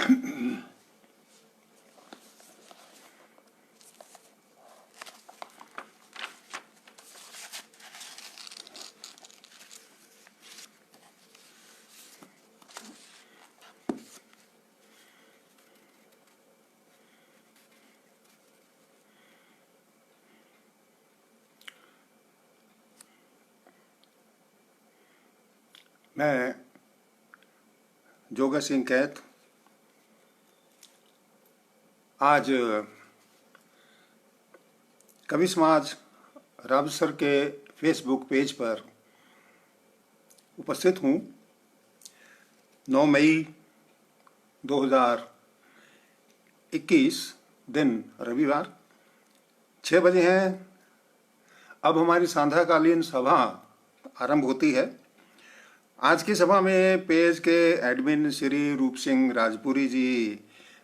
मैं जोगा सिंह कैत आज कवि समाज रामसर के फेसबुक पेज पर उपस्थित हूँ। 9 मई 2021 दिन रविवार 6 बजे हैं। अब हमारी सांध्याकालीन सभा आरंभ होती है। आज की सभा में पेज के एडमिन श्री रूप सिंह राजपुरी जी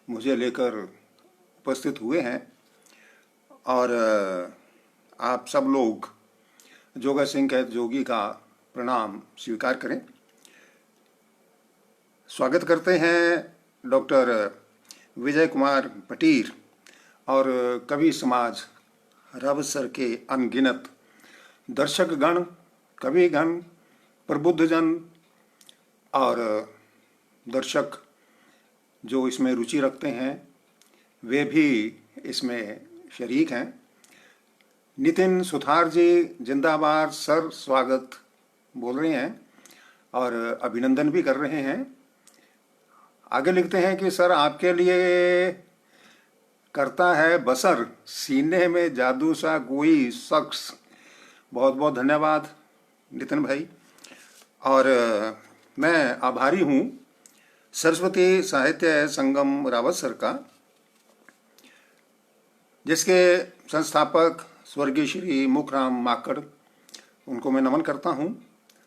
मुझे लेकर उपस्थित हुए हैं और आप सब लोग जोगा सिंह कैत जोगी का प्रणाम स्वीकार करें। स्वागत करते हैं डॉक्टर विजय कुमार पटीर और कवि समाज रावसर के अनगिनत दर्शकगण, कविगण, प्रबुद्धजन और दर्शक जो इसमें रुचि रखते हैं वे भी इसमें शरीक हैं। नितिन सुथार जी जिंदाबाद सर, स्वागत बोल रहे हैं और अभिनंदन भी कर रहे हैं। आगे लिखते हैं कि सर आपके लिए करता है बसर सीने में जादू सा कोई शख्स। बहुत बहुत धन्यवाद नितिन भाई। और मैं आभारी हूँ सरस्वती साहित्य संगम रावतसर का, जिसके संस्थापक स्वर्गीय श्री मुखराम माकड़, उनको मैं नमन करता हूँ।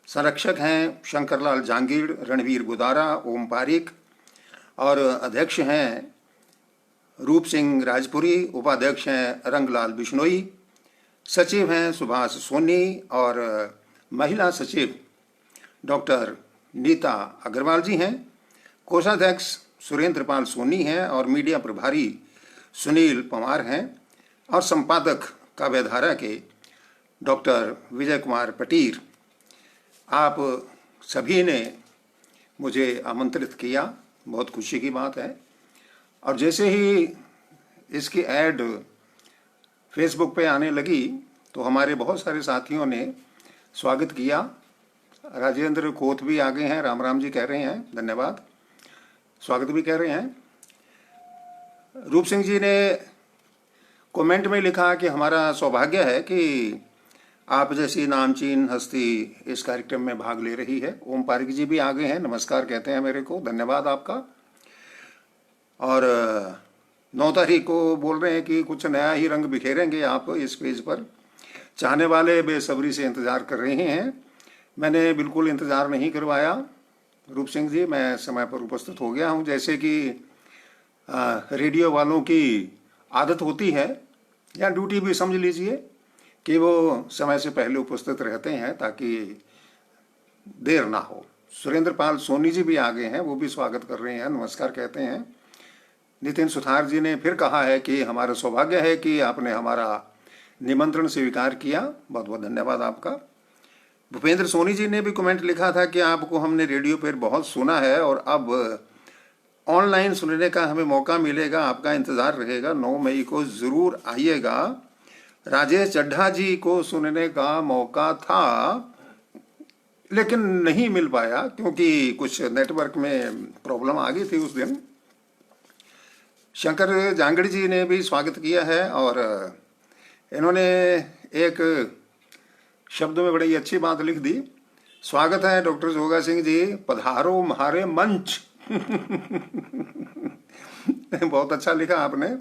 संरक्षक हैं शंकरलाल जांगीड़, रणवीर बुदारा, ओम पारिक और अध्यक्ष हैं रूप सिंह राजपुरी, उपाध्यक्ष हैं रंगलाल बिश्नोई, सचिव हैं सुभाष सोनी और महिला सचिव डॉक्टर नीता अग्रवाल जी हैं। कोषाध्यक्ष सुरेंद्र पाल सोनी हैं और मीडिया प्रभारी सुनील पवार हैं और संपादक काव्यधारा के डॉक्टर विजय कुमार पटीर। आप सभी ने मुझे आमंत्रित किया, बहुत खुशी की बात है। और जैसे ही इसकी ऐड फेसबुक पे आने लगी तो हमारे बहुत सारे साथियों ने स्वागत किया। राजेंद्र कोत भी आ गए हैं, राम राम जी कह रहे हैं, धन्यवाद, स्वागत भी कह रहे हैं। रूप सिंह जी ने कमेंट में लिखा कि हमारा सौभाग्य है कि आप जैसी नामचीन हस्ती इस कार्यक्रम में भाग ले रही है। ओम पारिक जी भी आ गए हैं, नमस्कार कहते हैं मेरे को, धन्यवाद आपका। और 9 तारीख को बोल रहे हैं कि कुछ नया ही रंग बिखेरेंगे आप इस पेज पर। चाहने वाले बेसब्री से इंतजार कर रहे हैं। मैंने बिल्कुल इंतजार नहीं करवाया रूप सिंह जी, मैं समय पर उपस्थित हो गया हूं। जैसे कि रेडियो वालों की आदत होती है या ड्यूटी भी समझ लीजिए कि वो समय से पहले उपस्थित रहते हैं ताकि देर ना हो। सुरेंद्र पाल सोनी जी भी आ गए हैं, वो भी स्वागत कर रहे हैं, नमस्कार कहते हैं। नितिन सुथार जी ने फिर कहा है कि हमारा सौभाग्य है कि आपने हमारा निमंत्रण स्वीकार किया, बहुत बहुत धन्यवाद आपका। भूपेंद्र सोनी जी ने भी कमेंट लिखा था कि आपको हमने रेडियो पर बहुत सुना है और अब ऑनलाइन सुनने का हमें मौका मिलेगा, आपका इंतजार रहेगा। 9 मई को जरूर आइएगा। राजेश चड्ढा जी को सुनने का मौका था लेकिन नहीं मिल पाया क्योंकि कुछ नेटवर्क में प्रॉब्लम आ गई थी उस दिन। शंकर जांगड़ जी ने भी स्वागत किया है और इन्होंने एक शब्द में बड़ी अच्छी बात लिख दी। स्वागत है डॉक्टर जोगा सिंह जी, पधारो म्हारे मंच। बहुत अच्छा लिखा आपने।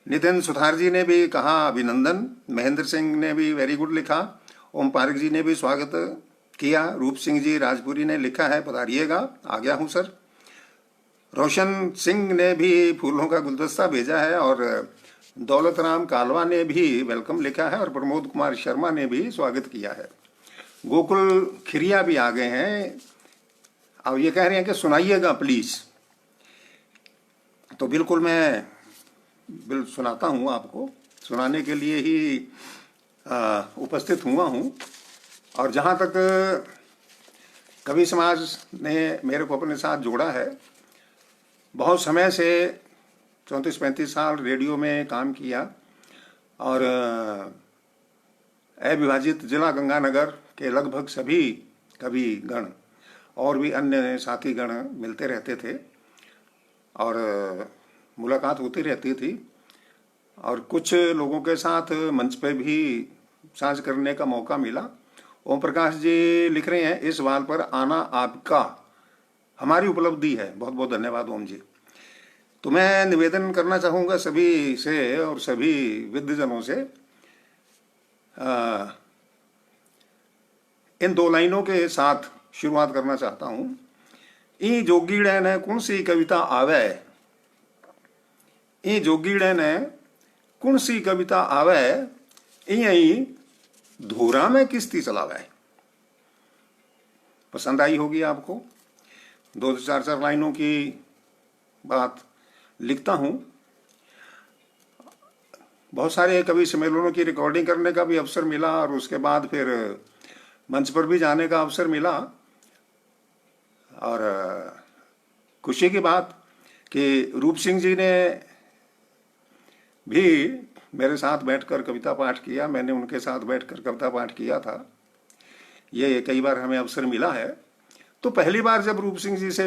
नितिन सुथार जी ने भी कहा अभिनंदन। महेंद्र सिंह ने भी वेरी गुड लिखा। ओम पारिक जी ने भी स्वागत किया। रूप सिंह जी राजपुरी ने लिखा है पधारिएगा, आ गया हूं सर। रोशन सिंह ने भी फूलों का गुलदस्ता भेजा है और दौलत राम कालवा ने भी वेलकम लिखा है और प्रमोद कुमार शर्मा ने भी स्वागत किया है। गोकुल खिरिया भी आ गए हैं। अब ये कह रहे हैं कि सुनाइएगा प्लीज। तो बिल्कुल मैं सुनाता हूँ आपको, सुनाने के लिए ही उपस्थित हुआ हूँ। और जहाँ तक कवि समाज ने मेरे को अपने साथ जोड़ा है, बहुत समय से 34-35 साल रेडियो में काम किया और अविभाजित जिला गंगानगर के लगभग सभी कवि गण और भी अन्य साथी गण मिलते रहते थे और मुलाकात होती रहती थी। और कुछ लोगों के साथ मंच पे भी साझ करने का मौका मिला। ओम प्रकाश जी लिख रहे हैं, इस सवाल पर आना आपका हमारी उपलब्धि है। बहुत बहुत धन्यवाद ओम जी। तो मैं निवेदन करना चाहूँगा सभी से और सभी विद्वजनों से, इन 2 लाइनों के साथ शुरुआत करना चाहता हूँ। ई जोगीड़े ने कौन सी कविता आवे, ई जोगीड़े ने कौन सी कविता आवे, ई धोरा में किस्ती चलावे। पसंद आई होगी आपको। 2-4 लाइनों की बात लिखता हूँ। बहुत सारे कवि सम्मेलनों की रिकॉर्डिंग करने का भी अवसर मिला और उसके बाद फिर मंच पर भी जाने का अवसर मिला। और खुशी की बात कि रूप सिंह जी ने भी मेरे साथ बैठकर कविता पाठ किया, मैंने उनके साथ बैठकर कविता पाठ किया था। ये कई बार हमें अवसर मिला है। तो पहली बार जब रूप सिंह जी से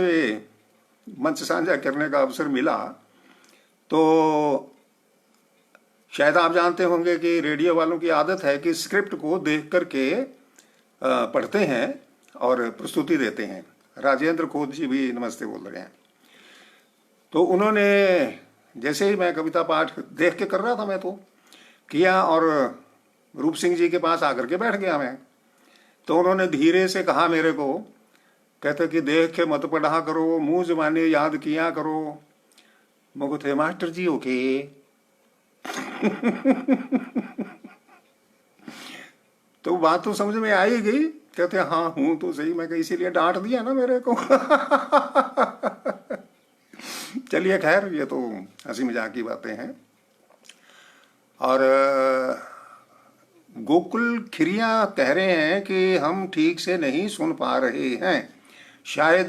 मंच साझा करने का अवसर मिला तो शायद आप जानते होंगे कि रेडियो वालों की आदत है कि स्क्रिप्ट को देख करके पढ़ते हैं और प्रस्तुति देते हैं। राजेंद्र खोत जी भी नमस्ते बोल रहे हैं। तो उन्होंने जैसे ही मैं कविता पाठ देख के कर रहा था, मैं तो किया और रूप सिंह जी के पास आकर के बैठ गया मैं। तो उन्होंने धीरे से कहा मेरे को, कहते कि देख के मत पढ़ा करो, मुंह जबानी याद किया करो। मगो थे मास्टर जी ओके। तो बात तो समझ में आई गई। कहते हाँ हूं तो सही। मैं इसीलिए डांट दिया ना मेरे को। चलिए खैर, ये तो हंसी मजाक की बातें हैं। और गोकुल खिरिया कह रहे हैं कि हम ठीक से नहीं सुन पा रहे हैं, शायद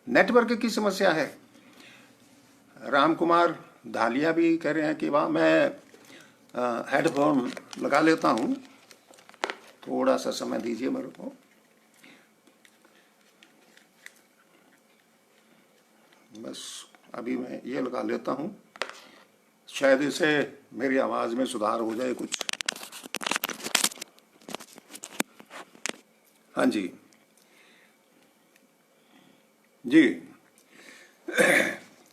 नेटवर्क की समस्या है। राम कुमार धालिया भी कह रहे हैं कि वाह, मैं हेडफोन लगा लेता हूँ, थोड़ा सा समय दीजिए मेरे को। बस अभी मैं ये लगा लेता हूँ, शायद इससे मेरी आवाज़ में सुधार हो जाए कुछ। हाँ जी जी।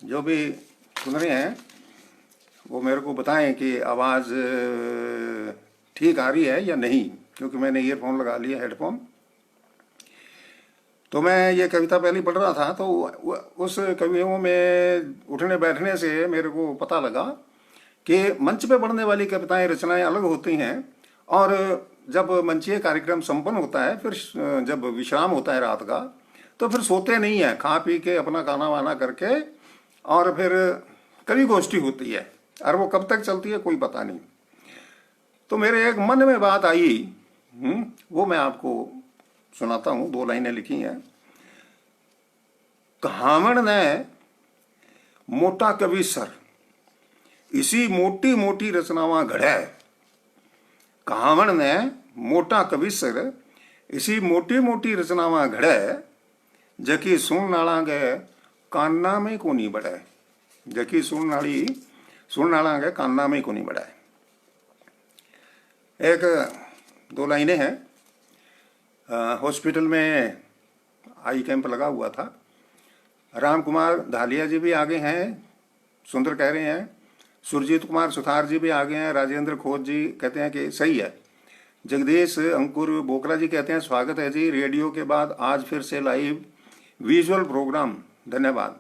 जो भी सुन रहे हैं वो मेरे को बताएं कि आवाज़ ठीक आ रही है या नहीं, क्योंकि मैंने ईयरफोन लगा लिया, हेडफोन। तो मैं ये कविता पहले पढ़ रहा था तो उस कवियों में उठने बैठने से मेरे को पता लगा कि मंच पे पढ़ने वाली कविताएं, रचनाएं अलग होती हैं और जब मंचीय कार्यक्रम संपन्न होता है, फिर जब विश्राम होता है रात का, तो फिर सोते नहीं है, खा पी के अपना खाना वाना करके और फिर कवि गोष्ठी होती है और वो कब तक चलती है कोई पता नहीं। तो मेरे एक मन में बात आई, वो मैं आपको सुनाता हूँ। 2 लाइनें लिखी हैं। कहावण ने मोटा कवि सर, इसी मोटी मोटी रचनावां घड़े। कहावण ने मोटा कवि सर, इसी मोटी मोटी रचनावां घड़े। जकी सुन नाला गए कान्ना में को नहीं बढ़े। जकी सुन नाला गए कान्ना में को नहीं बढ़े। एक 2 लाइनें हैं। हॉस्पिटल में आई कैंप लगा हुआ था। राम कुमार धालिया जी भी आगे हैं, सुंदर कह रहे हैं। सुरजीत कुमार सुथार जी भी आगे हैं। राजेंद्र खोत जी कहते हैं कि सही है। जगदीश अंकुर बोकरा जी कहते हैं स्वागत है जी, रेडियो के बाद आज फिर से लाइव विजुअल प्रोग्राम, धन्यवाद।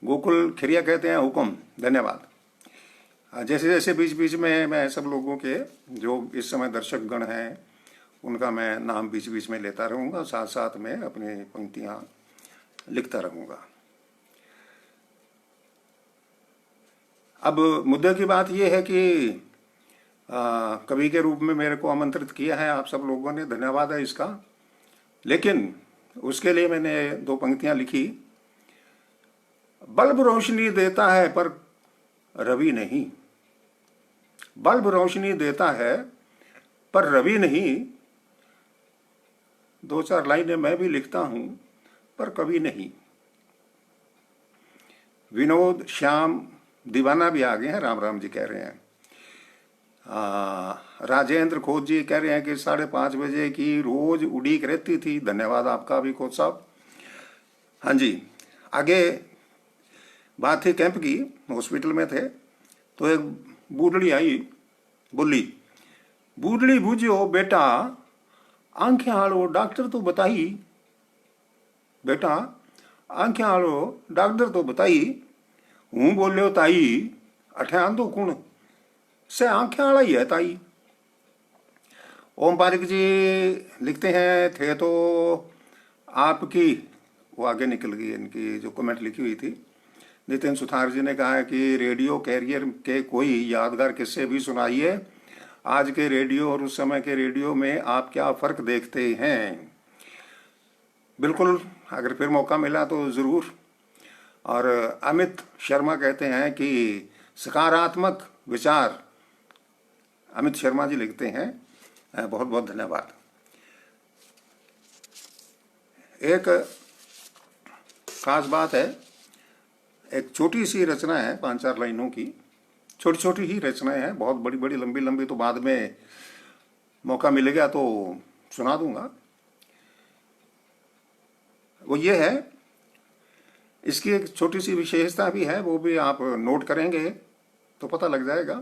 गोकुल खिरिया कहते हैं हुक्म, धन्यवाद। जैसे जैसे बीच बीच में मैं सब लोगों के जो इस समय दर्शक गण हैं उनका मैं नाम बीच बीच में लेता रहूँगा, साथ साथ में अपनी पंक्तियाँ लिखता रहूँगा। अब मुद्दे की बात यह है कि कवि के रूप में मेरे को आमंत्रित किया है आप सब लोगों ने, धन्यवाद है इसका। लेकिन उसके लिए मैंने दो पंक्तियां लिखी। बल्ब रोशनी देता है पर रवि नहीं, बल्ब रोशनी देता है पर रवि नहीं। दो चार लाइनें मैं भी लिखता हूं पर कवि नहीं। विनोद श्याम दीवाना भी आ गए हैं, राम राम जी कह रहे हैं। राजेंद्र खोज जी कह रहे हैं कि 5:30 बजे की रोज उड़ीक रहती थी, धन्यवाद आपका भी खोज साहब। हाँ जी, आगे बात थी कैंप की। हॉस्पिटल में थे तो एक बूढ़ड़ी आई, बोली, बूढ़ड़ी बूझो बेटा आंखें हालो डॉक्टर तो बताई, बेटा आंखें हालो डॉक्टर तो बताई। हूं बोलियो ताई अठे आंधो कुण से आंखें आड़ा ही है ताई। ओम पारिक जी लिखते हैं, थे तो आपकी, वो आगे निकल गई इनकी जो कमेंट लिखी हुई थी। नितिन सुथार जी ने कहा है कि रेडियो कैरियर के कोई यादगार किस्से भी सुनाइए। आज के रेडियो और उस समय के रेडियो में आप क्या फर्क देखते हैं? बिल्कुल, अगर फिर मौका मिला तो ज़रूर। और अमित शर्मा कहते हैं कि सकारात्मक विचार, अमित शर्मा जी लिखते हैं, बहुत बहुत धन्यवाद। एक खास बात है, एक छोटी सी रचना है 5-4 लाइनों की, छोटी छोटी ही रचनाएं हैं, बहुत बड़ी बड़ी लंबी लंबी तो बाद में मौका मिलेगा तो सुना दूंगा। वो ये है, इसकी एक छोटी सी विशेषता भी है, वो भी आप नोट करेंगे तो पता लग जाएगा।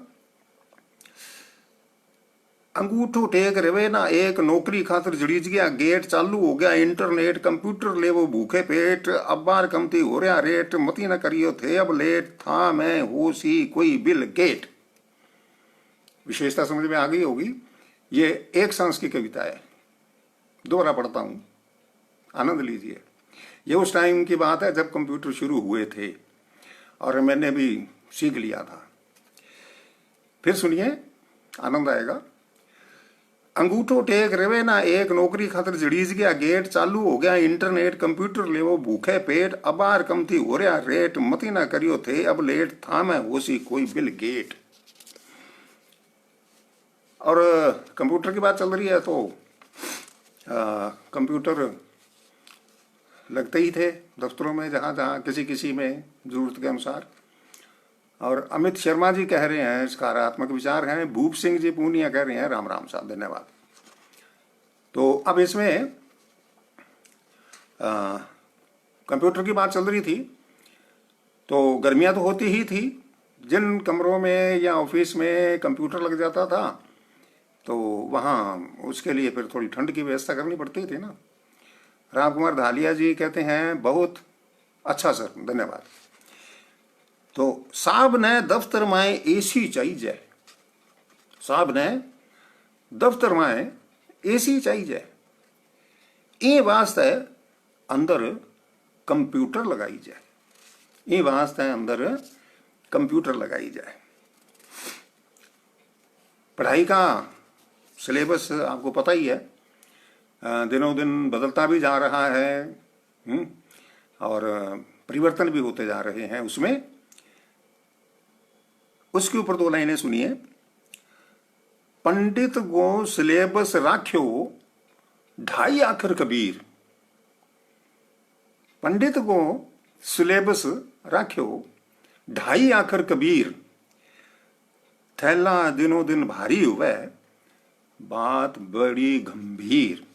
अंगूठो टेक रवे ना एक नौकरी खातर जड़ीज गया गेट, चालू हो गया इंटरनेट कंप्यूटर ले वो भूखे पेट, अब बार कमती हो रहा रेट, मती न करियो थे अब लेट, था मैं होशी कोई बिल गेट। विशेषता समझ में आ गई होगी। ये एक सांस की कविता है, दोबारा पढ़ता हूं, आनंद लीजिए। ये उस टाइम की बात है जब कंप्यूटर शुरू हुए थे और मैंने भी सीख लिया था। फिर सुनिए, आनंद आएगा। अंगूठो टेक रवे ना एक नौकरी खातर जड़ीज गया गेट, चालू हो गया इंटरनेट कंप्यूटर ले वो भूखे पेट, अबार कमती हो रहा रेट, मती ना करियो थे अब लेट, था मैं होशी कोई बिल गेट। और कंप्यूटर की बात चल रही है तो कंप्यूटर लगते ही थे दफ्तरों में, जहाँ जहाँ किसी किसी में जरूरत के अनुसार। और अमित शर्मा जी कह रहे हैं सकारात्मक विचार हैं। भूप सिंह जी पूनिया कह रहे हैं राम राम साहब, धन्यवाद। तो अब इसमें कंप्यूटर की बात चल रही थी तो गर्मियां तो होती ही थी। जिन कमरों में या ऑफिस में कंप्यूटर लग जाता था तो वहाँ उसके लिए फिर थोड़ी ठंड की व्यवस्था करनी पड़ती थी ना। राम कुमार धालिया जी कहते हैं बहुत अच्छा सर, धन्यवाद। तो साहब ने दफ्तर में एसी चाहिए, साहब ने दफ्तर में एसी चाहिए, ये वास्ते अंदर कंप्यूटर लगाई जाए, ये वास्ते अंदर कंप्यूटर लगाई जाए। पढ़ाई का सिलेबस आपको पता ही है, दिनों दिन बदलता भी जा रहा है और परिवर्तन भी होते जा रहे हैं उसमें। उसके ऊपर 2 लाइनें सुनिए। पंडित गो सिलेबस राख्यो 2.5 आखर कबीर, पंडित गो सिलेबस राख्यो 2.5 आखर कबीर, थैला दिनों दिन भारी हुए बात बड़ी गंभीर।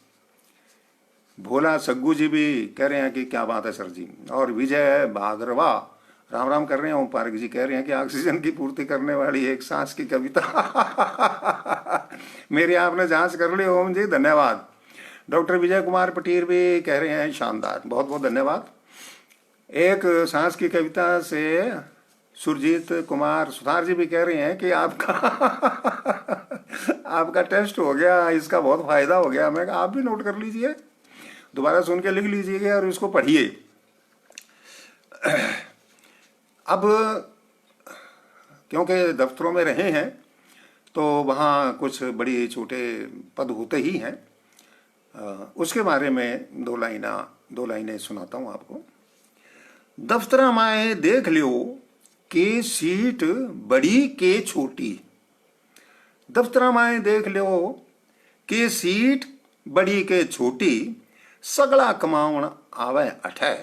भोला सग्गू जी भी कह रहे हैं कि क्या बात है सर जी। और विजय भाद्रवा राम राम कर रहे हैं। ओम पार्क जी कह रहे हैं कि ऑक्सीजन की पूर्ति करने वाली एक सांस की कविता। मेरी आपने जांच कर ली ओम जी, धन्यवाद। डॉक्टर विजय कुमार पटीर भी कह रहे हैं शानदार, बहुत बहुत धन्यवाद। एक सांस की कविता से सुरजीत कुमार सुधार जी भी कह रहे हैं कि आपका आपका टेस्ट हो गया, इसका बहुत फायदा हो गया। मैं आप भी नोट कर लीजिए, दोबारा सुन के लिख लीजिएगा और इसको पढ़िए। अब क्योंकि दफ्तरों में रहे हैं तो वहाँ कुछ बड़ी छोटे पद होते ही हैं। उसके बारे में दो लाइनें सुनाता हूँ आपको। दफ्तर माए देख लियो के सीट बड़ी के छोटी, दफ्तर माए देख लियो के सीट बड़ी के छोटी, सगला कमावण आवे अठै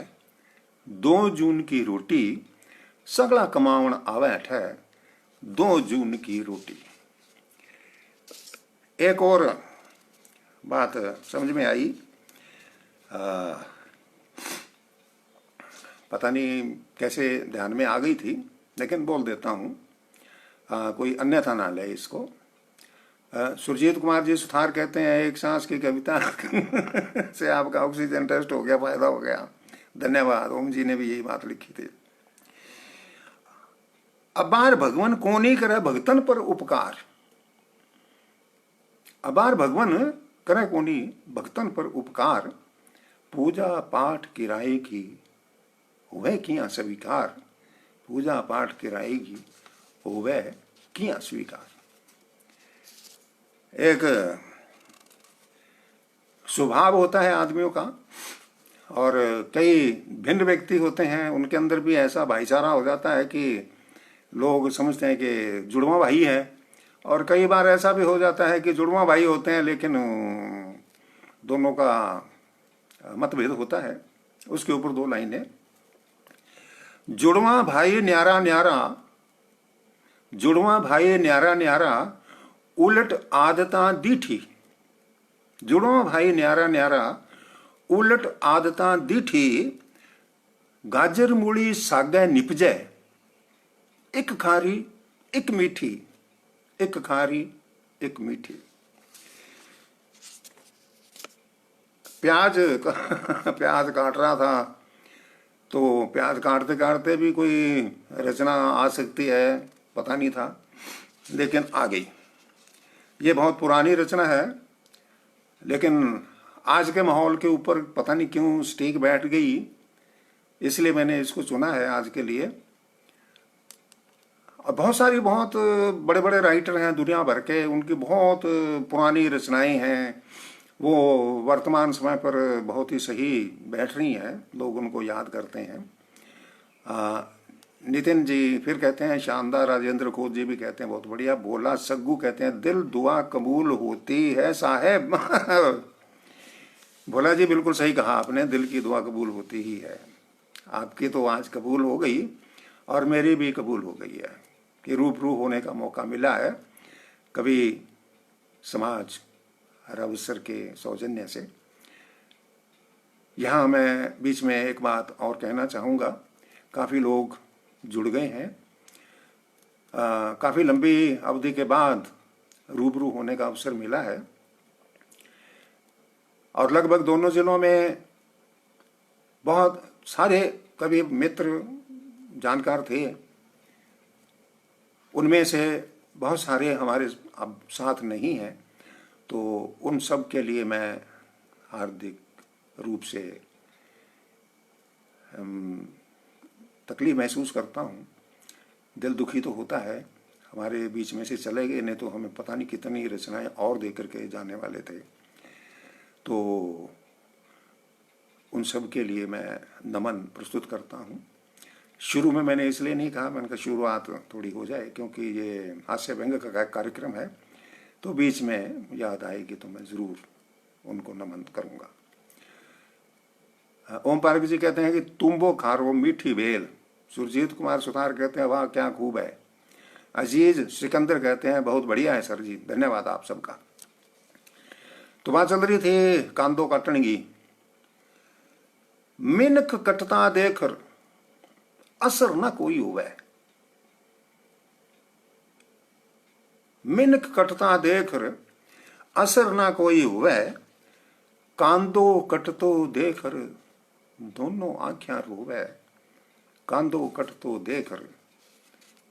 2 जून की रोटी, सगला कमावण आवे अठै 2 जून की रोटी। एक और बात समझ में आई, पता नहीं कैसे ध्यान में आ गई थी, लेकिन बोल देता हूँ, कोई अन्यथा ना ले इसको। सुरजीत कुमार जी सुथार कहते हैं एक सांस की कविता से आपका ऑक्सीजन टेस्ट हो गया, फायदा हो गया। धन्यवाद। ओम जी ने भी यही बात लिखी थी। अबार भगवान को नहीं करे भगतन पर उपकार, अबार भगवान करे कोनी भगतन पर उपकार, पूजा पाठ किराएगी होवे किया स्वीकार, पूजा पाठ किराएगी होवे किया स्वीकार। एक स्वभाव होता है आदमियों का, और कई भिन्न व्यक्ति होते हैं, उनके अंदर भी ऐसा भाईचारा हो जाता है कि लोग समझते हैं कि जुड़वा भाई है, और कई बार ऐसा भी हो जाता है कि जुड़वा भाई होते हैं लेकिन दोनों का मतभेद होता है। उसके ऊपर 2 लाइनें। जुड़वा भाई न्यारा न्यारा, जुड़वा भाई न्यारा न्यारा, उलट आदतां दीठी, जुड़वा भाई न्यारा न्यारा, उलट आदतां दीठी, गाजर मूली सागे निपजे, एक खारी एक मीठी, एक खारी एक मीठी। प्याज काट रहा था, तो प्याज काटते काटते भी कोई रचना आ सकती है, पता नहीं था, लेकिन आ गई। ये बहुत पुरानी रचना है, लेकिन आज के माहौल के ऊपर पता नहीं क्यों स्टीक बैठ गई, इसलिए मैंने इसको चुना है आज के लिए। और बहुत बड़े बड़े राइटर हैं दुनिया भर के, उनकी बहुत पुरानी रचनाएं हैं, वो वर्तमान समय पर बहुत ही सही बैठ रही हैं, लोग उनको याद करते हैं। नितिन जी फिर कहते हैं शानदार, राजेंद्र खोज जी भी कहते हैं बहुत बढ़िया, बोला सग्गू कहते हैं दिल दुआ कबूल होती है साहेब। भोला जी बिल्कुल सही कहा आपने, दिल की दुआ कबूल होती ही है। आपकी तो आज कबूल हो गई और मेरी भी कबूल हो गई है कि रूबरू होने का मौका मिला है कभी समाज हर अवसर के सौजन्य से। यहाँ मैं बीच में एक बात और कहना चाहूँगा, काफ़ी लोग जुड़ गए हैं, काफ़ी लंबी अवधि के बाद रूबरू होने का अवसर मिला है, और लगभग दोनों जिलों में बहुत सारे कभी मित्र जानकार थे, उनमें से बहुत सारे हमारे अब साथ नहीं हैं, तो उन सब के लिए मैं हार्दिक रूप से तकलीफ महसूस करता हूँ। दिल दुखी तो होता है, हमारे बीच में से चले गए, नहीं तो हमें पता नहीं कितनी रचनाएं और दे करके जाने वाले थे। तो उन सब के लिए मैं नमन प्रस्तुत करता हूँ। शुरू में मैंने इसलिए नहीं कहा, मैंने कहा शुरुआत थोड़ी हो जाए, क्योंकि ये हास्य व्यंग का कार्यक्रम है, तो बीच में याद आएगी तो मैं ज़रूर उनको नमन करूँगा। ओम पार्क जी कहते हैं कि तुम्बो खारो मीठी बेल। सुरजीत कुमार सुथार कहते हैं वाह क्या खूब है। अजीज सिकंदर कहते हैं बहुत बढ़िया है सर जी, धन्यवाद आप सबका। तो बात चल रही थी कांदो काटने की। मिनख कटता देखर असर ना कोई हुआ, मिनख कटता देखर असर ना कोई हुआ, कांदो कटतो देखर दोनों आंखियां रोवे, कांदो कटतो देखर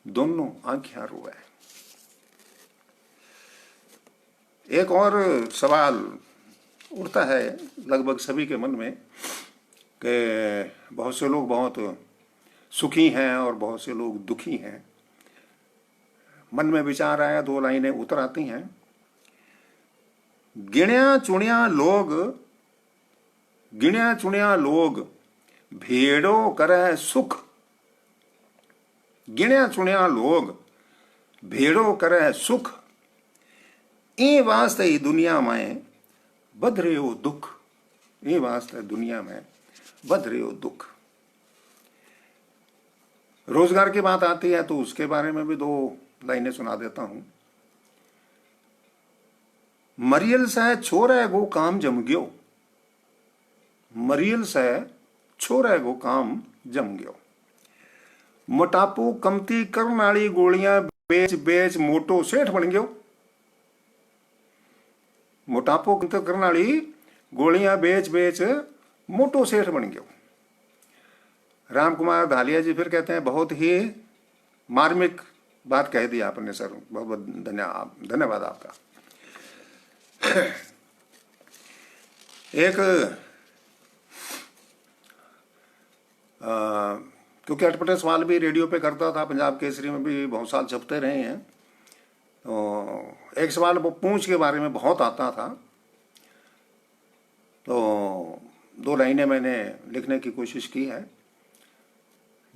दोनों आंखियां रोवे। एक और सवाल उठता है लगभग सभी के मन में कि बहुत से लोग बहुत सुखी हैं और बहुत से लोग दुखी हैं। मन में विचार आया, 2 लाइनें उतर आती हैं। गिण्या चुनिया लोग भेड़ो करे सुख। गिण्या चुनिया लोग भेड़ो करे सुख। ई वास्ते ही दुनिया में बध रहे हो दुख। ई वास्ते दुनिया में बध रहे हो दुख। रोजगार की बात आती है तो उसके बारे में भी 2 लाइनें सुना देता हूं। मरियल से छोरे गो काम जम गयो। मरियल से छोरे गो काम जम गयो। मोटापो कमती करने वाली गोलियां बेच बेच मोटो सेठ बन गयो। मोटापो कमती करने वाली गोलियां बेच बेच मोटो सेठ बन गयो। राम कुमार धालिया जी फिर कहते हैं, बहुत ही मार्मिक बात कह दी आपने सर, बहुत बहुत धन्यवाद आपका। एक क्योंकि अटपटे सवाल भी रेडियो पे करता था, पंजाब केसरी में भी बहुत साल छपते रहे हैं, तो एक सवाल वो पूंछ के बारे में बहुत आता था, तो 2 लाइनें मैंने लिखने की कोशिश की है।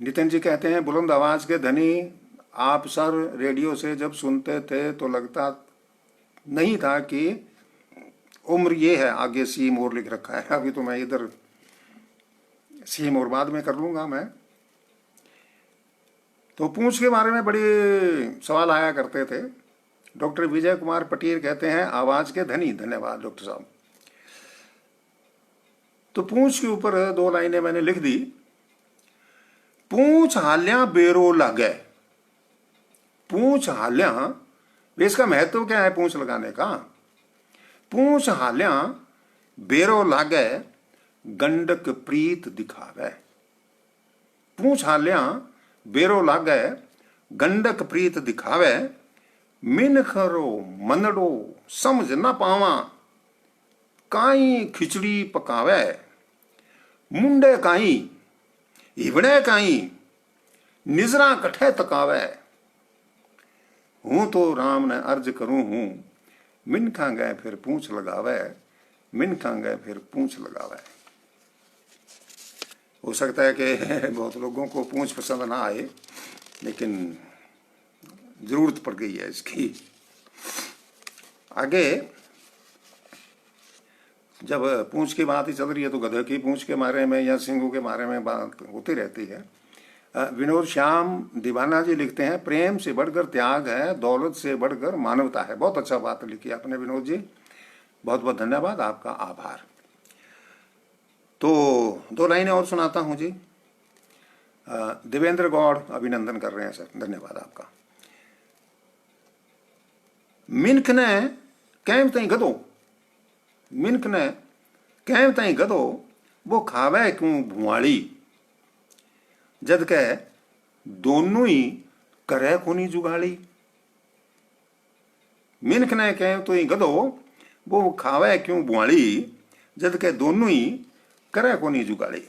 नितिन जी कहते हैं, बुलंद आवाज के धनी आप सर रेडियो से जब सुनते थे तो लगता नहीं था कि उम्र ये है, आगे सी मोर लिख रखा है, अभी तो मैं इधर सी मोर बाद में कर लूंगा मैं। तो पूंछ के बारे में बड़े सवाल आया करते थे। डॉक्टर विजय कुमार पटेल कहते हैं, आवाज के धनी। धन्यवाद डॉक्टर साहब। तो पूंछ के ऊपर 2 लाइनें मैंने लिख दी। पूंछ हाल्या बेरो लागे। पूंछ हाल्या, इसका महत्व क्या है पूंछ लगाने का? पूंछ हाल्या बेरो लागे गंडक प्रीत दिखावे। पूंछ हाल्या बेरो लागे गंडक प्रीत दिखावे। मिनखरो मनडो समझ न पावा काई खिचड़ी पकावे। मुंडे काई हिवड़े काई निजरा कठे तकावे। हूं तो राम ने अर्ज करूं हूं, मिनखा गए फिर पूंछ लगावे। मिनखा गए फिर पूंछ लगावे। हो सकता है कि बहुत लोगों को पूंछ पसंद ना आए, लेकिन जरूरत पड़ गई है इसकी। आगे जब पूंछ की बात ही चल रही है तो गधे की पूंछ के बारे में या सिंगों के बारे में बात होती रहती है। विनोद श्याम दीवाना जी लिखते हैं, प्रेम से बढ़कर त्याग है, दौलत से बढ़कर मानवता है। बहुत अच्छा बात लिखी आपने विनोद जी, बहुत बहुत धन्यवाद, आपका आभार। तो 2 लाइनें और सुनाता हूं जी। देवेंद्र गौड़ अभिनंदन कर रहे हैं सर, धन्यवाद आपका। मिनख ने कैम तई गधो। मिनख ने कैम तई गधो वो खावे क्यों भुआड़ी। जद के दोनों ही करे कोनी जुगाड़ी। मिनख ने कैम तो ही गधो वो खावे क्यों भुआड़ी। जद के दोनों ही करे कोनी जुगाड़ी।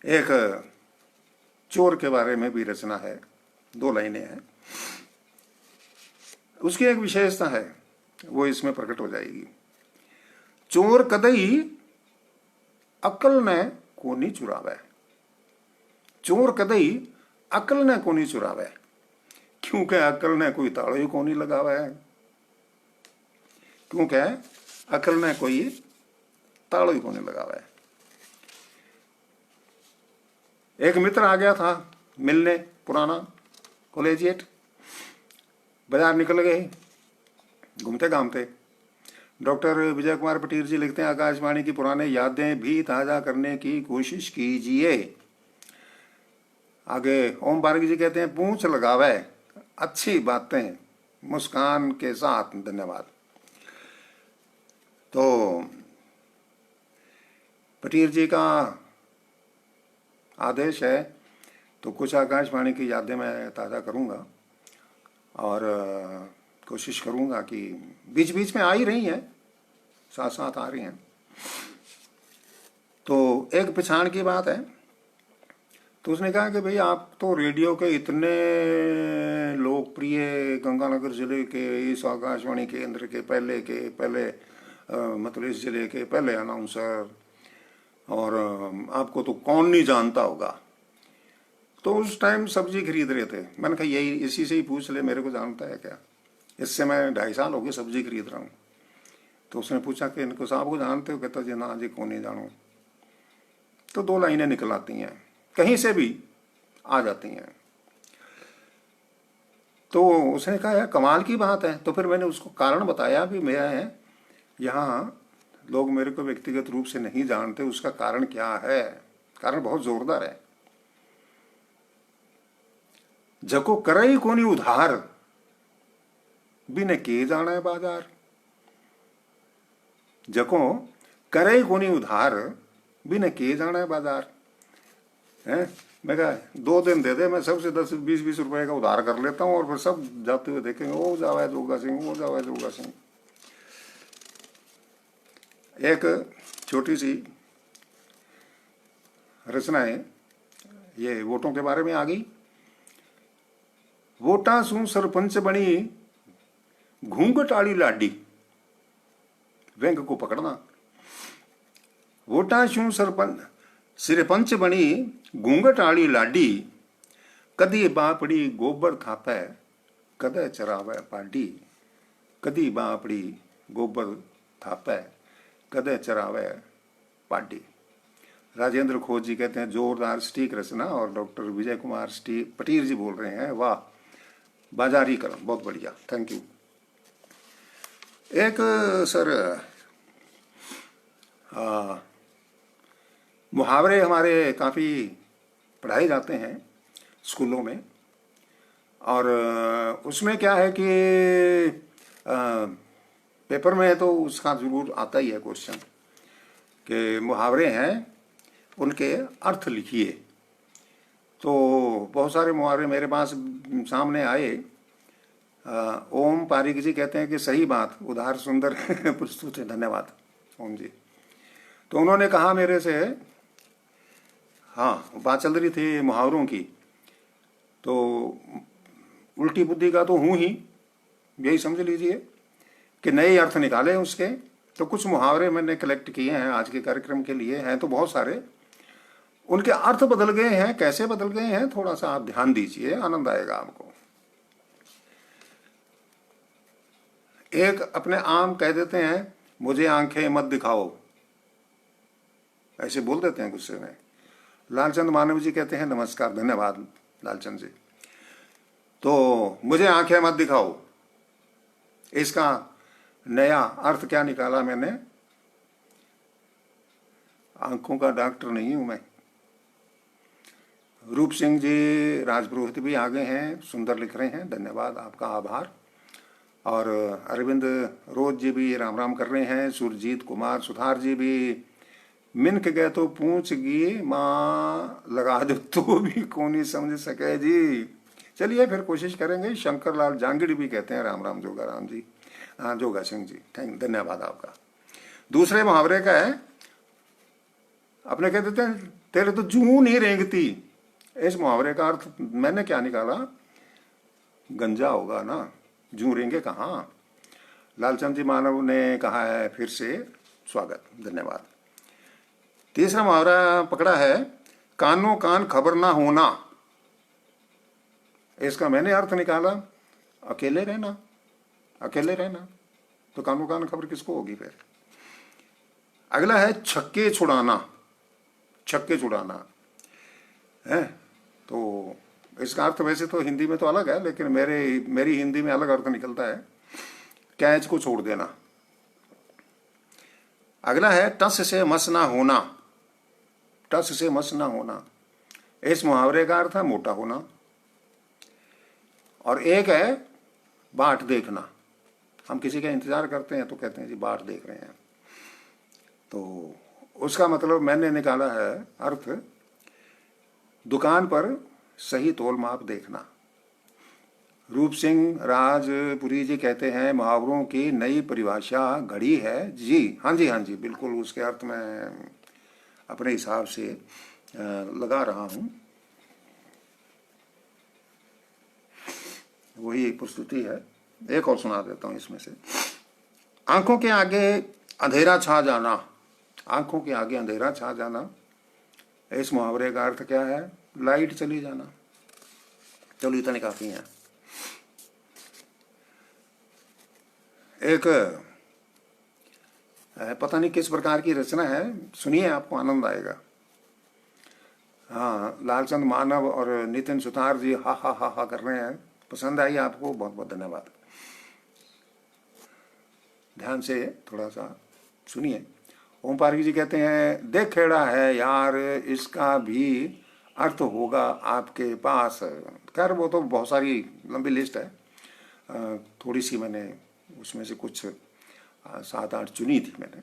एक चोर के बारे में भी रचना है, 2 लाइनें हैं। उसकी एक विशेषता है, वो इसमें प्रकट हो जाएगी। चोर कदई अकल ने कोनी चुरावे। चोर कदई अकल ने कोनी चुरावे, क्योंकि अकल ने कोई ताड़ो ही कोनी लगावे। क्योंकि अकल ने कोई ताड़ो ही कोनी लगावे। एक मित्र आ गया था मिलने, पुराना कॉलेजिएट। बाजार निकल गए घूमते घामते। डॉक्टर विजय कुमार पटेल जी लिखते हैं, आकाशवाणी की पुराने यादें भी ताजा करने की कोशिश कीजिए। आगे ओम पारक जी कहते हैं, पूंछ लगावे अच्छी बातें मुस्कान के साथ। धन्यवाद। तो पटेल जी का आदेश है तो कुछ आकाशवाणी की यादें मैं ताज़ा करूंगा और कोशिश करूंगा कि बीच बीच में आ ही रही हैं, साथ साथ आ रही हैं। तो एक पहचान की बात है। तो उसने कहा कि भाई आप तो रेडियो के इतने लोकप्रिय गंगानगर जिले के इस आकाशवाणी केंद्र के पहले मतलब इस जिले के पहले अनाउंसर, और आपको तो कौन नहीं जानता होगा। तो उस टाइम सब्जी खरीद रहे थे, मैंने कहा यही इसी से ही पूछ ले, मेरे को जानता है क्या, इससे मैं 2.5 साल हो गए सब्जी खरीद रहा हूँ। तो उसने पूछा कि इनको साहब को जानते हो? कहता जी ना जी, कौन नहीं जानू। तो 2 लाइनें निकल आती हैं, कहीं से भी आ जाती हैं। तो उसने कहा यार कमाल की बात है। तो फिर मैंने उसको कारण बताया भी, मेरा है यहाँ लोग मेरे को व्यक्तिगत रूप से नहीं जानते, उसका कारण क्या है। कारण बहुत जोरदार है। जको करई कोनी उधार, बिने के जाना है बाजार। जको करे कोनी उधार, बिने के जाना है बाजार। है, मैं कहा 2 दिन दे दे, मैं सबसे 10-20 रुपए का उधार कर लेता हूँ, और फिर सब जाते हुए देखेंगे वो जावा जोगा सिंह, वो जावा जोगा सिंह। एक छोटी सी रचना है, ये वोटों के बारे में आ गई। वोटा सू सरपंच बनी घूंघट आली लाडी, व्यंग को पकड़ना। वोटा सू सरपंच बनी घूंघट आली लाडी, कदी बापड़ी गोबर थापे, कदे चरावे पाडी। कदी बापड़ी गोबर थापे, कदे चरावे पाडी। राजेंद्र खोज जी कहते हैं जोरदार सटीक रचना, और डॉक्टर विजय कुमार पटीर जी बोल रहे हैं वाह, बाजारी कलम, बहुत बढ़िया, थैंक यू। एक सर मुहावरे हमारे काफ़ी पढ़ाए जाते हैं स्कूलों में, और उसमें क्या है कि पेपर में है तो उसका ज़रूर आता ही है क्वेश्चन कि मुहावरे हैं उनके अर्थ लिखिए। तो बहुत सारे मुहावरे मेरे पास सामने आए। ओम पारिक जी कहते हैं कि सही बात, उदार सुंदर प्रस्तुत है, धन्यवाद ओम जी। तो उन्होंने कहा मेरे से, हाँ बात चल रही थी मुहावरों की, तो उल्टी बुद्धि का तो हूँ ही, यही समझ लीजिए कि नए अर्थ निकाले उसके। तो कुछ मुहावरे मैंने कलेक्ट किए हैं आज के कार्यक्रम के लिए, हैं तो बहुत सारे, उनके अर्थ बदल गए हैं। कैसे बदल गए हैं थोड़ा सा आप ध्यान दीजिए, आनंद आएगा आपको। एक अपने आम कह देते हैं मुझे आंखें मत दिखाओ, ऐसे बोल देते हैं गुस्से में। लालचंद मानव जी कहते हैं नमस्कार, धन्यवाद लालचंद जी। तो मुझे आंखें मत दिखाओ, इसका नया अर्थ क्या निकाला मैंने, आंखों का डॉक्टर नहीं हूं मैं। रूप सिंह जी राजपुरोहित भी आ गए हैं, सुंदर लिख रहे हैं, धन्यवाद, आपका आभार। और अरविंद रोज जी भी राम राम कर रहे हैं। सुरजीत कुमार सुधार जी भी, मिनक गए तो पूछ गी माँ लगा दो तो भी कौन ही समझ सके जी। चलिए फिर कोशिश करेंगे। शंकर लाल जांगिड़ भी कहते हैं राम राम जोगा राम जी, हाँ जोगा सिंह जी, धन्यवाद आपका। दूसरे मुहावरे का है, अपने कह देते हैं तेरे तो जूं नहीं रेंगती। इस मुहावरे का अर्थ मैंने क्या निकाला, गंजा होगा ना, जूं रेंगे कहाँ। लालचंद जी मानव ने कहा है फिर से स्वागत, धन्यवाद। तीसरा मुहावरा पकड़ा है, कानो कान खबर ना होना। इसका मैंने अर्थ निकाला अकेले रहना, अकेले रहना। तो कानो कान खबर किसको होगी फिर। अगला है छक्के छुड़ाना, छक्के छुड़ाना है। तो इसका अर्थ वैसे तो हिंदी में तो अलग है, लेकिन मेरी हिंदी में अलग अर्थ निकलता है, कैच को छोड़ देना। अगला है टस से मस ना होना, टस से मस ना होना। इस मुहावरे का अर्थ है मोटा होना। और एक है बाट देखना, हम किसी का इंतजार करते हैं तो कहते हैं जी बाट देख रहे हैं। तो उसका मतलब मैंने निकाला है अर्थ, दुकान पर सही तोल माप देखना। रूप सिंह राजपुरी जी कहते हैं मुहावरों की नई परिभाषा घड़ी है जी। हाँ जी, हाँ जी, बिल्कुल उसके अर्थ में अपने हिसाब से लगा रहा हूँ। वही प्रस्तुति है। एक और सुना देता हूँ इसमें से। आंखों के आगे अंधेरा छा जाना, आंखों के आगे अंधेरा छा जाना, इस मुहावरे का अर्थ क्या है? लाइट चली जाना। चलो इतने काफी है। एक पता नहीं किस प्रकार की रचना है, सुनिए आपको आनंद आएगा। हाँ, लालचंद मानव और नितिन सुतार जी हा हा हा हा कर रहे हैं। पसंद आई आपको? बहुत बहुत धन्यवाद। ध्यान से थोड़ा सा सुनिए। ओम पारकी जी कहते हैं, देख खेड़ा है यार, इसका भी अर्थ होगा आपके पास। खैर वो तो बहुत सारी लंबी लिस्ट है, थोड़ी सी मैंने उसमें से कुछ 7-8 चुनी थी मैंने।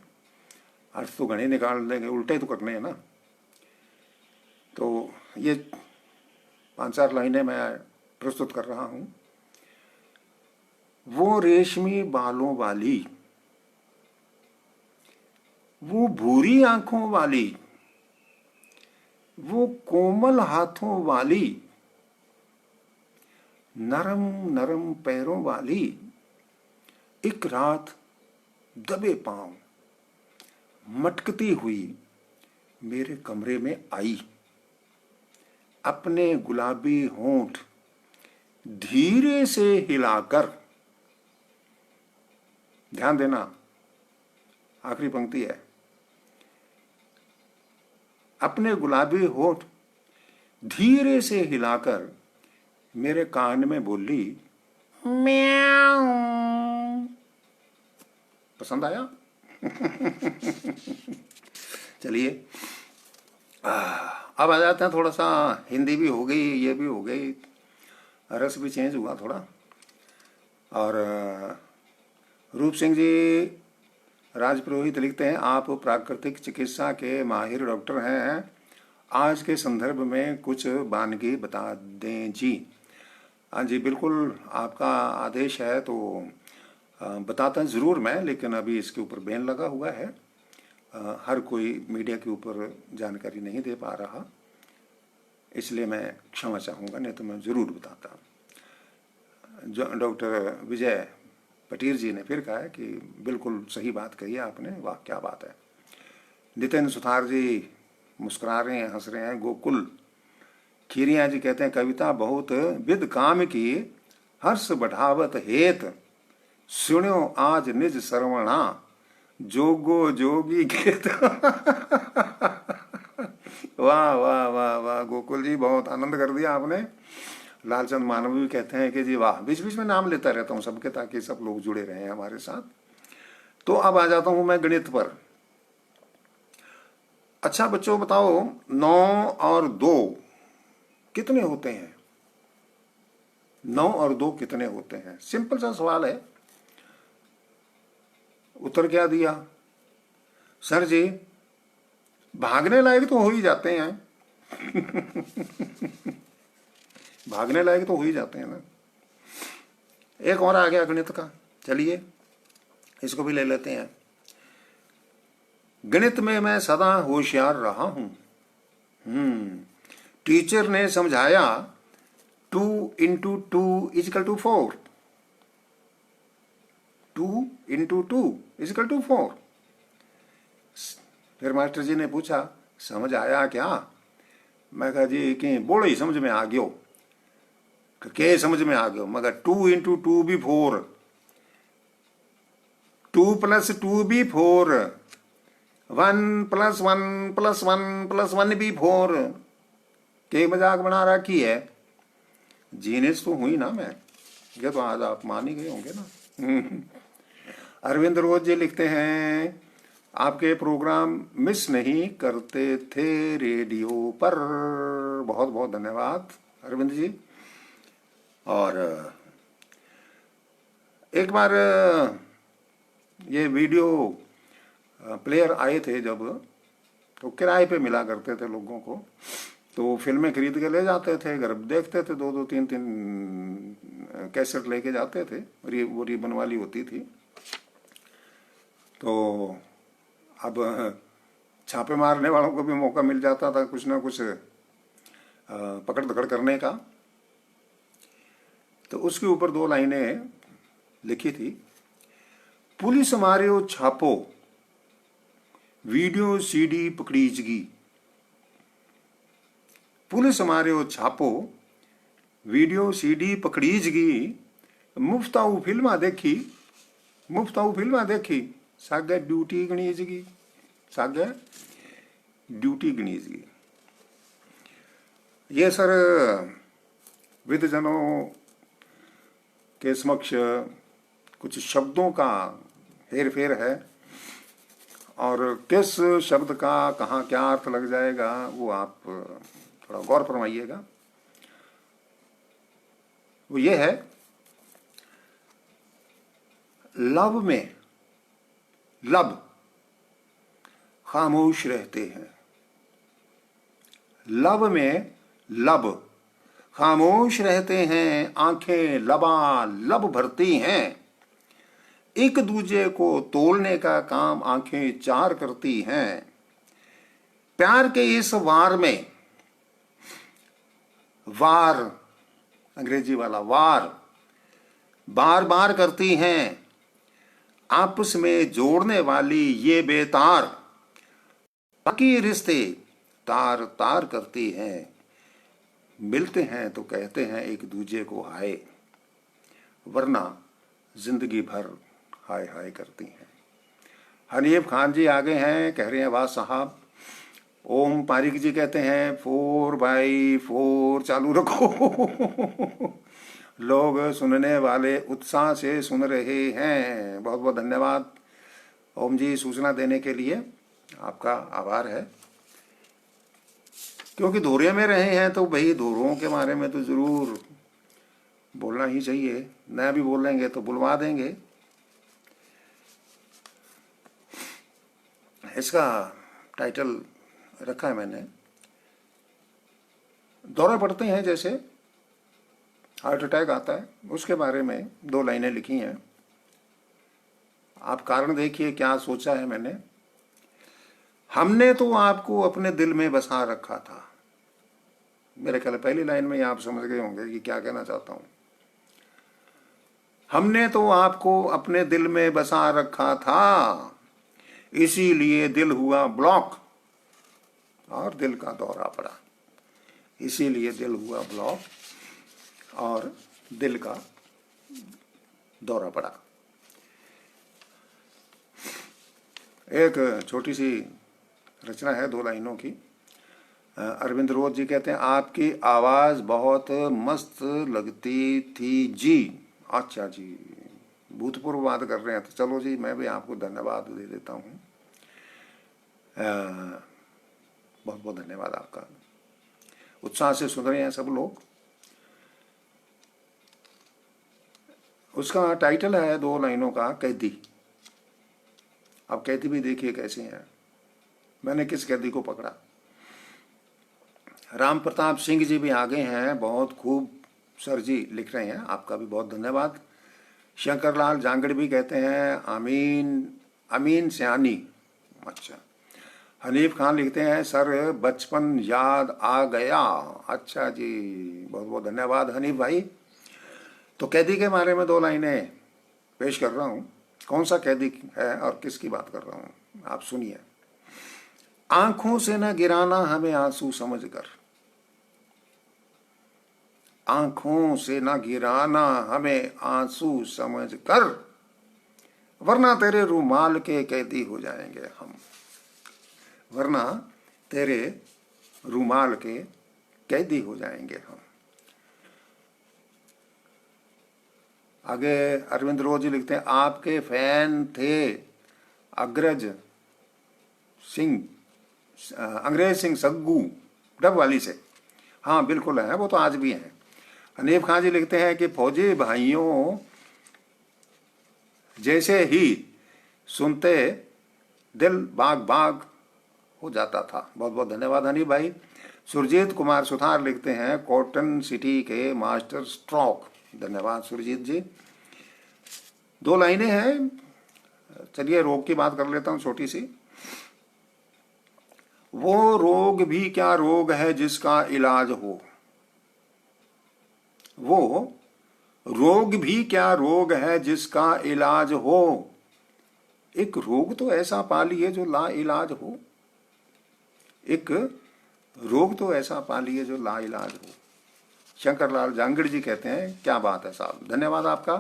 अर्थ तो घने निकाल देंगे, उल्टे तो करने हैं ना। तो ये 5-4 लाइनें मैं प्रस्तुत कर रहा हूँ। वो रेशमी बालों वाली, वो भूरी आंखों वाली, वो कोमल हाथों वाली, नरम नरम पैरों वाली, एक रात दबे पांव मटकती हुई मेरे कमरे में आई, अपने गुलाबी होंठ धीरे से हिलाकर। ध्यान देना, आखिरी पंक्ति है। अपने गुलाबी होंठ धीरे से हिलाकर मेरे कान में बोली, म्याऊ। पसंद आया? चलिए अब आ जाते हैं, थोड़ा सा हिंदी भी हो गई, ये भी हो गई, रस भी चेंज हुआ थोड़ा। और रूप सिंह जी राजपुरोहित लिखते हैं, आप प्राकृतिक चिकित्सा के माहिर डॉक्टर हैं, आज के संदर्भ में कुछ वानगी बता दें जी। हाँ जी बिल्कुल, आपका आदेश है तो बताता ज़रूर मैं, लेकिन अभी इसके ऊपर बैन लगा हुआ है, हर कोई मीडिया के ऊपर जानकारी नहीं दे पा रहा, इसलिए मैं क्षमा चाहूँगा, नहीं तो मैं ज़रूर बताता। जो डॉक्टर विजय पटीर जी ने फिर कहा है कि बिल्कुल सही बात कही है आपने, वाह क्या बात है। नितिन सुथार जी मुस्कुरा रहे हैं, हंस रहे हैं। गोकुल खीरिया जी कहते हैं, कविता बहुत विद काम की, हर्ष बढ़ावत हेत, सुण्यो आज निज श्रवणा, जोगो जोगी गीत। वाह वाह वाह वाह गोकुल जी, बहुत आनंद कर दिया आपने। लालचंद मानव भी कहते हैं कि जी वाह, बीच बीच में नाम लेता रहता हूँ सबके, ताकि सब लोग जुड़े रहे हमारे साथ। तो अब आ जाता हूं मैं गणित पर। अच्छा बच्चों बताओ, 9 और 2 कितने होते हैं? 9 और 2 कितने होते हैं? सिंपल सा सवाल है। उत्तर क्या दिया? सर जी भागने लायक तो हो ही जाते हैं। भागने लायक तो हो ही जाते हैं ना। एक और आ गया गणित का, चलिए इसको भी ले लेते हैं। गणित में मैं सदा होशियार रहा हूं। टीचर ने समझाया 2 × 2 = 4, 2 × 2 = 4। फिर मास्टर जी ने पूछा समझ आया क्या? मैं कहा जी कि बोलो ही समझ में आ गयो। के समझ में आ गयो? मगर 2 × 2 भी 4, 2 + 2 भी 4, 1 + 1 + 1 + 1 भी 4। के मजाक बना रखी है? जीनियस तो हुई ना मैं, ये तो आज आप मान ही गए होंगे ना। अरविंद रोज जी लिखते हैं, आपके प्रोग्राम मिस नहीं करते थे रेडियो पर। बहुत बहुत धन्यवाद अरविंद जी। और एक बार ये वीडियो प्लेयर आए थे जब, तो किराए पे मिला करते थे लोगों को, तो फिल्में खरीद के ले जाते थे, घर देखते थे, 2-2 3-3 कैसेट लेके जाते थे, वो रिबन वाली होती थी। तो अब छापे मारने वालों को भी मौका मिल जाता था कुछ ना कुछ पकड़ दकड़ करने का। तो उसके ऊपर 2 लाइनें लिखी थी। पुलिस मारियो छापो, वीडियो सीडी पकड़ीजगी। पुलिस मारियो छापो, वीडियो सीडी पकड़ीजगी। मुफ्ताऊ फिल्मा देखी, मुफ्ताऊ फिल्मा देखी, सागे ड्यूटी गणीजगी, सागे ड्यूटी गणीजगी। ये सर विद्वजनों के समक्ष कुछ शब्दों का हेर फेर है, और किस शब्द का कहाँ क्या अर्थ लग जाएगा वो आप थोड़ा गौर फरमाइएगा। वो ये है, लब में लब खामोश रहते हैं, लब में लब खामोश रहते हैं, आंखें लबालब भरती हैं, एक दूजे को तोड़ने का काम आंखें चार करती हैं। प्यार के इस वार में, वार अंग्रेजी वाला वार, बार बार करती हैं, आपस में जोड़ने वाली ये बेतार, बाकी रिश्ते तार तार करती हैं। मिलते हैं तो कहते हैं एक दूजे को हाय, वरना जिंदगी भर हाय हाय करती हैं। हनीफ खान जी आगे हैं, कह रहे हैं वाह साहब। ओम पारिक जी कहते हैं 4x4 चालू रखो। लोग सुनने वाले उत्साह से सुन रहे हैं। बहुत बहुत धन्यवाद ओम जी, सूचना देने के लिए आपका आभार है। क्योंकि धोरे में रहे हैं तो भाई धोरों के बारे में तो जरूर बोलना ही चाहिए, नया भी बोलेंगे तो बुलवा देंगे। इसका टाइटल रखा है मैंने, दौरे पड़ते हैं जैसे हार्ट अटैक आता है, उसके बारे में 2 लाइनें लिखी हैं। आप कारण देखिए क्या सोचा है मैंने। हमने तो आपको अपने दिल में बसा रखा था। मेरे ख्याल पहली लाइन में आप समझ गए होंगे कि क्या कहना चाहता हूं। हमने तो आपको अपने दिल में बसा रखा था, इसीलिए दिल हुआ ब्लॉक और दिल का दौरा पड़ा। इसीलिए दिल हुआ ब्लॉक और दिल का दौरा पड़ा। एक छोटी सी रचना है 2 लाइनों की। अरविंद रोज जी कहते हैं आपकी आवाज बहुत मस्त लगती थी जी। अच्छा जी, भूतपूर्व बात कर रहे हैं तो चलो जी, मैं भी आपको धन्यवाद दे देता हूँ। बहुत बहुत धन्यवाद आपका, उत्साह से सुन रहे हैं सब लोग। उसका टाइटल है 2 लाइनों का, कैदी। अब कैदी भी देखिए कैसे हैं। मैंने किस कैदी को पकड़ा। राम प्रताप सिंह जी भी आगे हैं, बहुत खूब सर जी लिख रहे हैं, आपका भी बहुत धन्यवाद। शंकर लाल जांगड़ भी कहते हैं अमीन अमीन सयानी। अच्छा, हनीफ खान लिखते हैं सर बचपन याद आ गया। अच्छा जी, बहुत बहुत धन्यवाद हनीफ भाई। तो कैदी के बारे में 2 लाइनें पेश कर रहा हूं। कौन सा कैदी है और किसकी बात कर रहा हूं, आप सुनिए। आंखों से न गिराना हमें आंसू समझकर, आंखों से न गिराना हमें आंसू समझकर, वरना तेरे रूमाल के कैदी हो जाएंगे हम, वरना तेरे रूमाल के कैदी हो जाएंगे हम। आगे अरविंद रोज लिखते हैं आपके फैन थे अग्रज सिंह, अंग्रेज सिंह सग्गू डब वाली से। हाँ बिल्कुल है, वो तो आज भी हैं। हनीफ खान जी लिखते हैं कि फौजी भाइयों जैसे ही सुनते दिल बाग बाग हो जाता था। बहुत बहुत धन्यवाद हनीफ भाई। सुरजीत कुमार सुथार लिखते हैं कॉटन सिटी के मास्टर स्ट्रोक। धन्यवाद सुरजीत जी। 2 लाइनें हैं, चलिए रोग की बात कर लेता हूं छोटी सी। वो रोग भी क्या रोग है जिसका इलाज हो, वो रोग भी क्या रोग है जिसका इलाज हो। एक रोग तो ऐसा पा लिए जो ला इलाज हो। एक रोग तो ऐसा पा लिए जो ला इलाज हो। शंकरलाल जांगड़ जी कहते हैं, क्या बात है साहब, धन्यवाद आपका।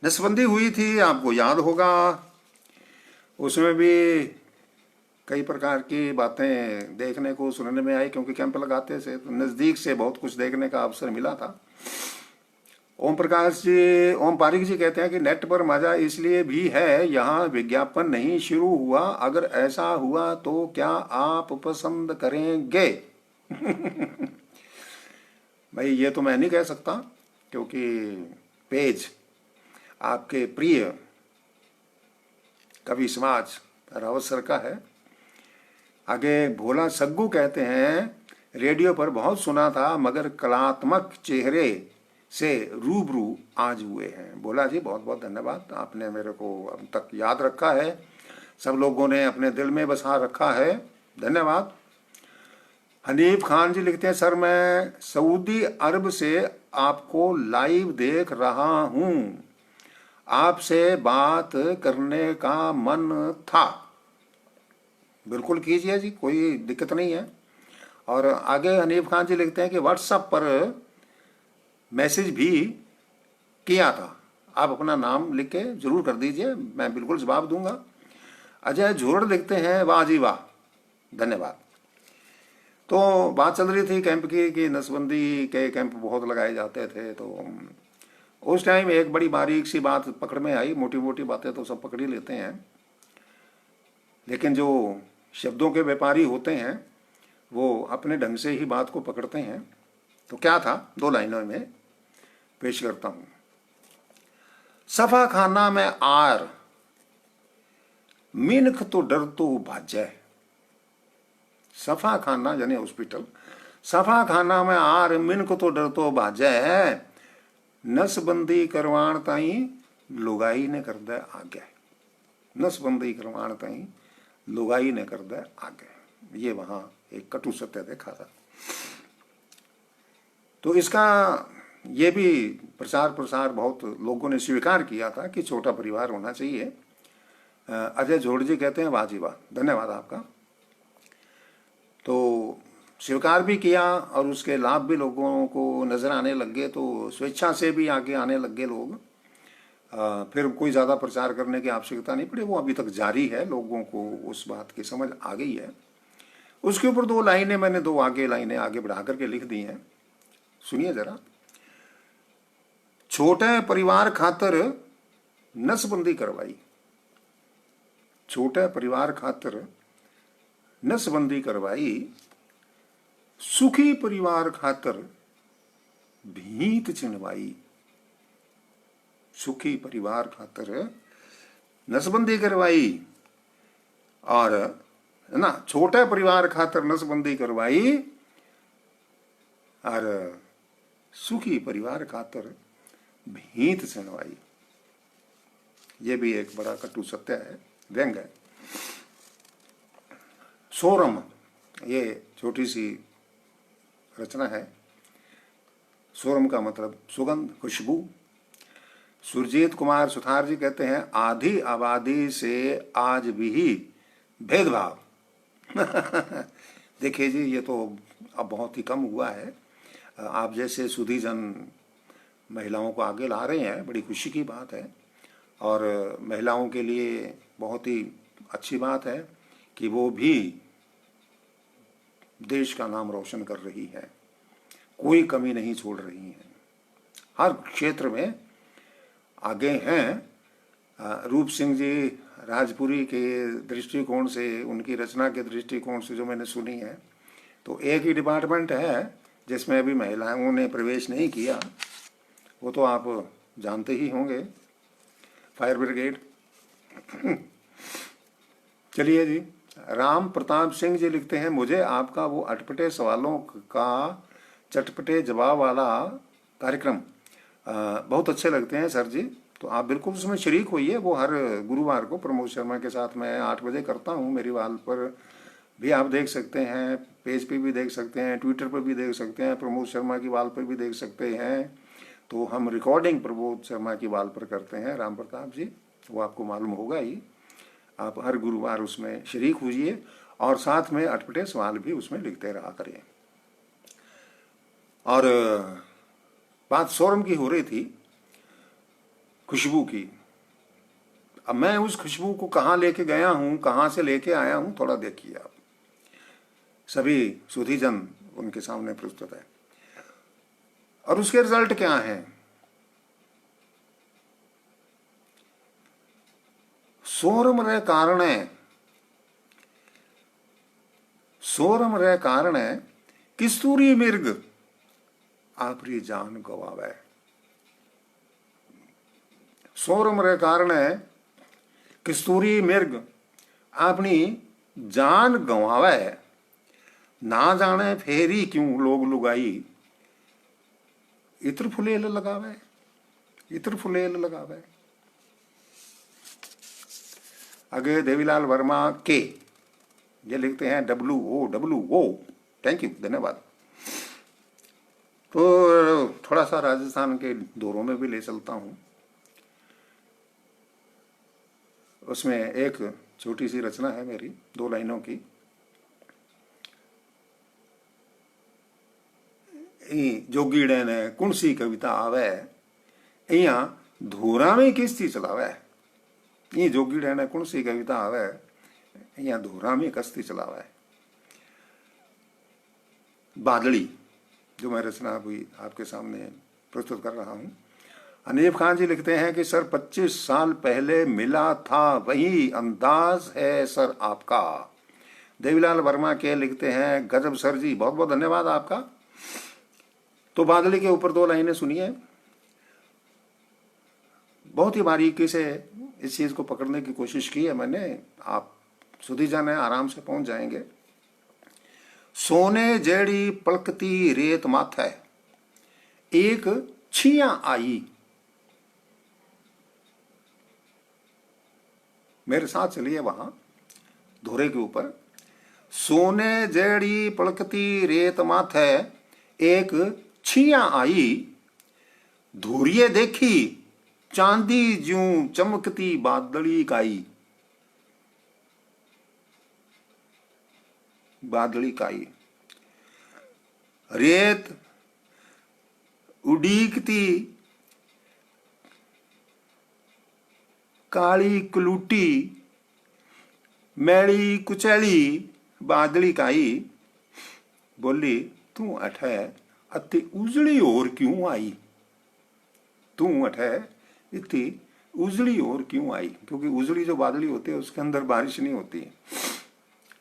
नसबंदी हुई थी, आपको याद होगा। उसमें भी कई प्रकार की बातें देखने को सुनने में आई, क्योंकि कैंप लगाते से तो नज़दीक से बहुत कुछ देखने का अवसर मिला था। ओम प्रकाश जी, ओम पारिक जी कहते हैं कि नेट पर मजा इसलिए भी है, यहाँ विज्ञापन नहीं शुरू हुआ। अगर ऐसा हुआ तो क्या आप पसंद करेंगे? भाई ये तो मैं नहीं कह सकता, क्योंकि पेज आपके प्रिय कवि समाज रावत सर का है। आगे भोला सग्गू कहते हैं, रेडियो पर बहुत सुना था मगर कलात्मक चेहरे से रूबरू आज हुए हैं। भोला जी बहुत बहुत धन्यवाद, आपने मेरे को अब तक याद रखा है, सब लोगों ने अपने दिल में बसा रखा है, धन्यवाद। हनीफ खान जी लिखते हैं, सर मैं सऊदी अरब से आपको लाइव देख रहा हूँ, आपसे बात करने का मन था। बिल्कुल कीजिए जी, कोई दिक्कत नहीं है। और आगे हनीफ खान जी लिखते हैं कि व्हाट्सएप पर मैसेज भी किया था, आप अपना नाम लिख के जरूर कर दीजिए, मैं बिल्कुल जवाब दूंगा। अजय झोड़ लिखते हैं, वाह जी वाह, धन्यवाद। तो बात चल रही थी कैंप की कि नसबंदी के कैंप बहुत लगाए जाते थे, तो उस टाइम एक बड़ी बारीक सी बात पकड़ में आई। मोटी मोटी बातें तो सब पकड़ ही लेते हैं, लेकिन जो शब्दों के व्यापारी होते हैं वो अपने ढंग से ही बात को पकड़ते हैं। तो क्या था, दो लाइनों में पेश करता हूं। सफा खाना में आर मिनख तो डर तो भाजै। सफा खाना यानी हॉस्पिटल, सफा खाना में आर मिनख तो डर तो भाजै, नसबंदी करवाण ताई लुगाई ने कर दे आगे। नसबंदी करवाण ताई लुगाई ने कर दे आगे, ये वहां एक कटु सत्य देखा था। तो इसका ये भी प्रचार प्रसार बहुत लोगों ने स्वीकार किया था कि छोटा परिवार होना चाहिए। अजय जोड़ जी कहते हैं, वाह जी वाह, धन्यवाद आपका। तो स्वीकार भी किया और उसके लाभ भी लोगों को नजर आने लग गए, तो स्वेच्छा से भी आगे आने लग गए लोग। फिर कोई ज़्यादा प्रचार करने की आवश्यकता नहीं पड़ी, वो अभी तक जारी है, लोगों को उस बात की समझ आ गई है। उसके ऊपर दो लाइनें मैंने दो लाइनें आगे बढ़ा करके लिख दी हैं, सुनिए जरा। छोटे परिवार खातर नसबंदी करवाई, छोटे परिवार खातर नसबंदी करवाई, सुखी परिवार खातर भीत चिनवाई। सुखी परिवार खातर नसबंदी करवाई और ना, छोटे परिवार खातर नसबंदी करवाई और सुखी परिवार खातर भीत चिनवाई। ये भी एक बड़ा कटु सत्य है, व्यंग है। सोरम, ये छोटी सी रचना है। सोरम का मतलब सुगंध, खुशबू। सुरजीत कुमार सुथार जी कहते हैं, आधी आबादी से आज भी भेदभाव। देखिए जी, ये तो अब बहुत ही कम हुआ है। आप जैसे सुधीजन महिलाओं को आगे ला रहे हैं, बड़ी खुशी की बात है। और महिलाओं के लिए बहुत ही अच्छी बात है कि वो भी देश का नाम रोशन कर रही है, कोई कमी नहीं छोड़ रही है, हर क्षेत्र में आगे हैं। रूप सिंह जी राजपुरी के दृष्टिकोण से, उनकी रचना के दृष्टिकोण से जो मैंने सुनी है, तो एक ही डिपार्टमेंट है जिसमें अभी महिलाओं ने प्रवेश नहीं किया, वो तो आप जानते ही होंगे, फायर ब्रिगेड। चलिए जी, राम प्रताप सिंह जी लिखते हैं, मुझे आपका वो अटपटे सवालों का चटपटे जवाब वाला कार्यक्रम बहुत अच्छे लगते हैं सर जी, तो आप बिल्कुल उसमें शरीक होइए। वो हर गुरुवार को प्रमोद शर्मा के साथ मैं 8 बजे करता हूँ। मेरी वाल पर भी आप देख सकते हैं, पेज पे भी देख सकते हैं, ट्विटर पर भी देख सकते हैं, प्रमोद शर्मा की वाल पर भी देख सकते हैं, तो हम रिकॉर्डिंग प्रबोध शर्मा की वाल पर करते हैं, राम प्रताप जी, वो आपको मालूम होगा ही। आप हर गुरुवार उसमें शरीक हुजिए और साथ में अटपटे सवाल भी उसमें लिखते रहा करें। और बात सोरम की हो रही थी, खुशबू की। अब मैं उस खुशबू को कहाँ लेके गया हूँ, कहाँ से लेके आया हूँ, थोड़ा देखिए आप। सभी सुधीजन उनके सामने प्रस्तुत है और उसके रिजल्ट क्या हैं। सोरम रे कारण किस्तूरी मिर्ग आपरी जान गवावे। सोरम रे कारण किस्तूरी मिर्ग अपनी जान गवावे। ना जाने फेरी क्यों लोग लुगाई इत्र फुलेल लगावे, इत्र फुलेल लगावे। आगे देवीलाल वर्मा के ये लिखते हैं WO। थैंक यू, धन्यवाद। तो थोड़ा सा राजस्थान के दौरों में भी ले चलता हूँ। उसमें एक छोटी सी रचना है मेरी, 2 लाइनों की। जोगीड़े ने कौन सी कविता आवे, इया धूरा में किस्ती चलावे। ये जोगीड़े ने कौन सी कविता आवे, इया धूरा में कश्ती चलावे। बादली जो मैं रचना अभी आपके सामने प्रस्तुत कर रहा हूँ। अनीफ खान जी लिखते हैं कि सर 25 साल पहले मिला था वही अंदाज है सर आपका। देवीलाल वर्मा के लिखते हैं गजब सर जी, बहुत बहुत धन्यवाद आपका। तो बादली के ऊपर 2 लाइनें सुनिए। बहुत ही बारीकी से इस चीज को पकड़ने की कोशिश की है मैंने, आप सुधी जाने आराम से पहुंच जाएंगे। सोने जेड़ी पलकती रेत माथे एक छिया आई। मेरे साथ चलिए वहां धोरे के ऊपर। सोने जेड़ी पलकती रेत माथे एक छिया आई। धूरिये देखी चांदी ज्यूं चमकती बादली काई। बादली काई रेत उड़ीकती काली कलूटी मैली कुचैली बादली काई। बोली तू अठे अति उजड़ी और क्यों आई। तू अठे इतनी उजड़ी और क्यों आई, क्योंकि उजड़ी जो बादली होती है उसके अंदर बारिश नहीं होती।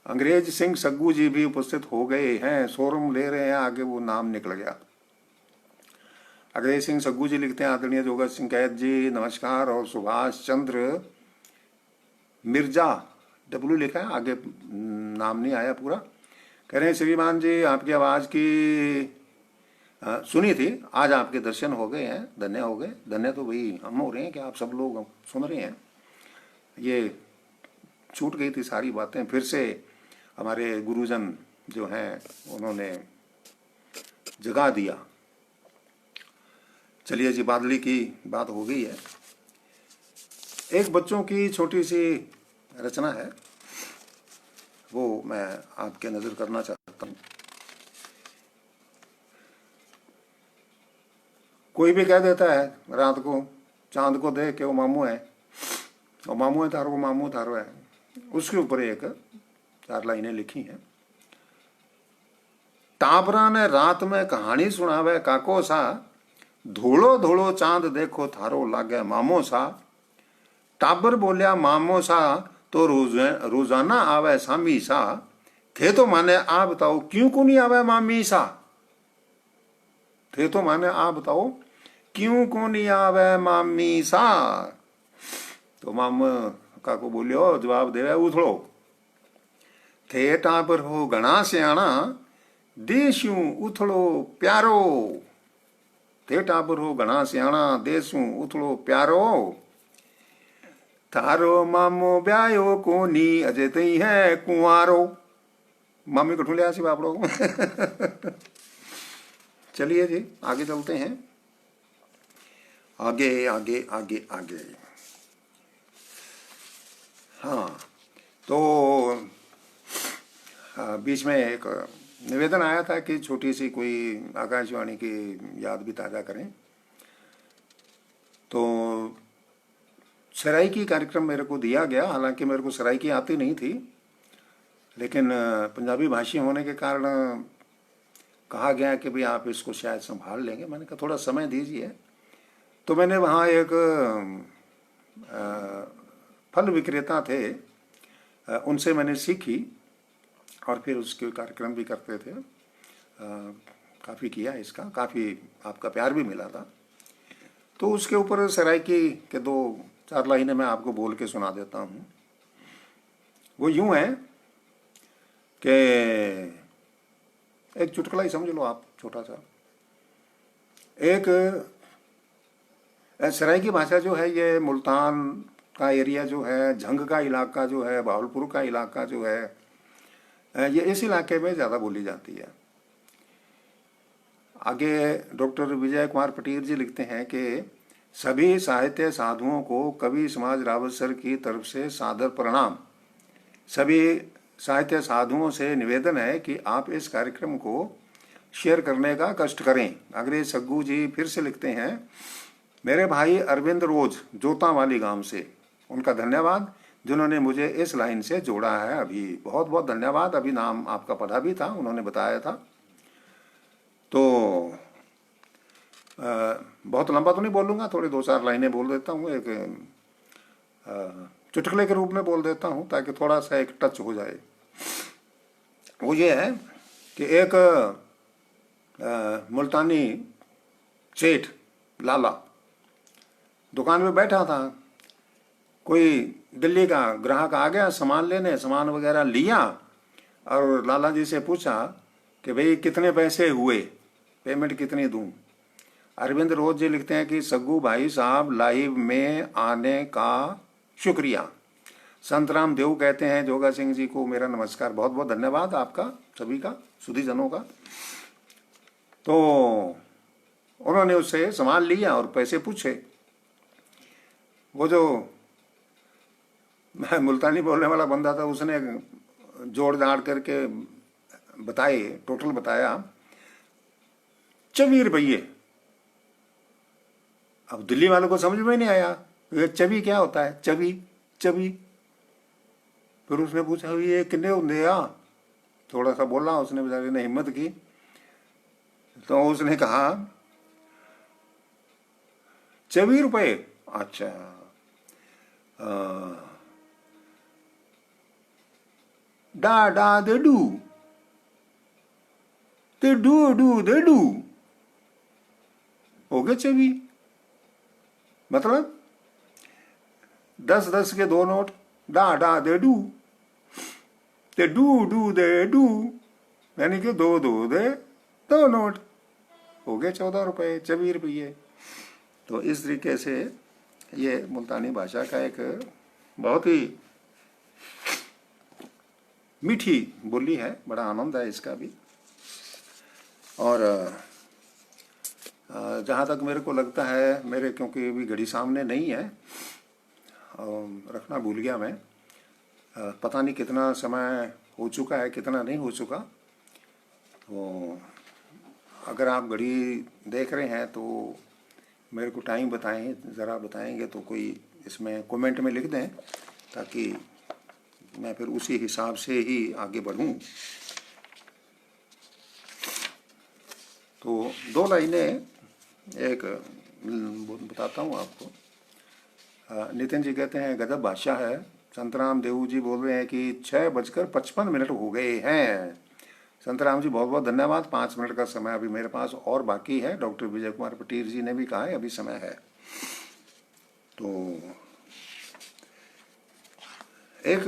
अंग्रेज सिंह सग्गू जी भी उपस्थित हो गए हैं, सोरम ले रहे हैं, आगे वो नाम निकल गया। अंग्रेज सिंह सग्गू जी लिखते हैं आदरणीय जोगत सिंह कैद जी नमस्कार। और सुभाष चंद्र मिर्जा W लिखा है, आगे नाम नहीं आया पूरा। कह रहे हैं श्रीमान जी आपकी आवाज की सुनी थी, आज आपके दर्शन हो गए हैं, धन्य हो गए। धन्य तो वही हम हो रहे हैं कि आप सब लोग सुन रहे हैं। ये छूट गई थी सारी बातें, फिर से हमारे गुरुजन जो हैं उन्होंने जगा दिया। चलिए जी, बादली की बात हो गई है। एक बच्चों की छोटी सी रचना है, वो मैं आपके नजर करना चाहता हूँ। कोई भी कह देता है रात को चांद को देख के वो मामू है, और मामू है थारो, मामू थारो है। उसके ऊपर एक 4 लाइनें लिखी हैं। टाबरा ने रात में कहानी सुनावे काको सा। धोलो धोलो चांद देखो थारो लागे मामो सा। टाबर बोलिया मामो सा तो रोजाना आवे सामी सा। थे तो माने आ बताओ क्यों को नहीं आवे मामी सा। थे तो माने आ बताओ क्यों को नहीं आवे मामी सा। तो माम काको बोलियो जवाब देवे उथड़ो। थे टाबर हो घना सियाणा देशू उथड़ो प्यारो। थे टाबर हो घना सियाणा देशू उथड़ो प्यारो। थारो मामो ब्यायो कोनी अजय तई है कुंवारो। मामी कठू लिया सी बापड़ो। चलिए जी आगे चलते हैं। आगे आगे आगे आगे। हाँ, तो बीच में एक निवेदन आया था कि छोटी सी कोई आकाशवाणी की याद भी ताज़ा करें। तो सराइकी कार्यक्रम मेरे को दिया गया, हालांकि मेरे को सराइकी आती नहीं थी, लेकिन पंजाबी भाषी होने के कारण कहा गया कि भाई आप इसको शायद संभाल लेंगे। मैंने कहा थोड़ा समय दीजिए। तो मैंने वहाँ एक फल विक्रेता थे, उनसे मैंने सीखी और फिर उसके कार्यक्रम भी करते थे। काफ़ी किया इसका, काफ़ी आपका प्यार भी मिला था। तो उसके ऊपर सराइकी के 2-4 लाइनें मैं आपको बोल के सुना देता हूँ। वो यूँ है कि एक चुटकुला ही समझ लो आप, छोटा सा। एक सराइकी भाषा जो है ये मुल्तान का एरिया जो है, झंग का इलाका जो है, बहावलपुर का इलाका जो है, ये इस इलाके में ज़्यादा बोली जाती है। आगे डॉक्टर विजय कुमार पटेल जी लिखते हैं कि सभी साहित्य साधुओं को कवि समाज रावत सर की तरफ से सादर प्रणाम। सभी साहित्य साधुओं से निवेदन है कि आप इस कार्यक्रम को शेयर करने का कष्ट करें। अंग्रेज सग्गू जी फिर से लिखते हैं, मेरे भाई अरविंद रोज जोतावाली गांव से, उनका धन्यवाद जिन्होंने मुझे इस लाइन से जोड़ा है। अभी बहुत बहुत धन्यवाद। अभी नाम आपका पढ़ा भी था, उन्होंने बताया था। तो बहुत लंबा तो नहीं बोलूँगा, थोड़ी 2-4 लाइनें बोल देता हूँ, एक चुटकुले के रूप में बोल देता हूँ ताकि थोड़ा सा एक टच हो जाए। वो ये है कि एक मुल्तानी सेठ लाला दुकान में बैठा था। कोई दिल्ली का ग्राहक आ गया सामान लेने, सामान वगैरह लिया और लाला जी से पूछा कि भाई कितने पैसे हुए, पेमेंट कितनी दूं। अरविंद रोज जी लिखते हैं कि सग्गू भाई साहब लाइव में आने का शुक्रिया। संतराम देव कहते हैं जोगा सिंह जी को मेरा नमस्कार, बहुत बहुत धन्यवाद आपका सभी का, सुधीजनों का। तो उन्होंने उससे सामान लिया और पैसे पूछे। वो जो मुल्तानी बोलने वाला बंदा था उसने जोड़ जाड़ करके बताए, टोटल बताया 24 रुपये। अब दिल्ली वालों को समझ में नहीं आया ये चबी क्या होता है, चबी चबी। फिर उसने पूछा ये किन्ने होंगे आ, थोड़ा सा बोला उसने, बेचारे ने हिम्मत की। तो उसने कहा 24 रुपये, अच्छा डा डा दे डू ते डू दे डू, हो गए 24। मतलब 10-10 के 2 नोट, डा डा दे डू ते डू दे डू, यानी कि 2 दे 2 नोट, हो गए 14 रुपये, 24 रुपये। तो इस तरीके से ये मुल्तानी भाषा का एक बहुत ही मीठी बोली है, बड़ा आनंद है इसका भी। और जहाँ तक मेरे को लगता है, मेरे क्योंकि अभी घड़ी सामने नहीं है, रखना भूल गया मैं, पता नहीं कितना समय हो चुका है कितना नहीं हो चुका। तो अगर आप घड़ी देख रहे हैं तो मेरे को टाइम बताएं, ज़रा बताएंगे तो कोई इसमें कमेंट में लिख दें ताकि मैं फिर उसी हिसाब से ही आगे बढ़ूं। तो 2 लाइनें एक बताता हूं आपको। नितिन जी कहते हैं गजब भाषा है। संतराम देव जी बोल रहे हैं कि 6:55 हो गए हैं। संतराम जी बहुत बहुत धन्यवाद। 5 मिनट का समय अभी मेरे पास और बाकी है। डॉक्टर विजय कुमार पटेल जी ने भी कहा है अभी समय है। तो एक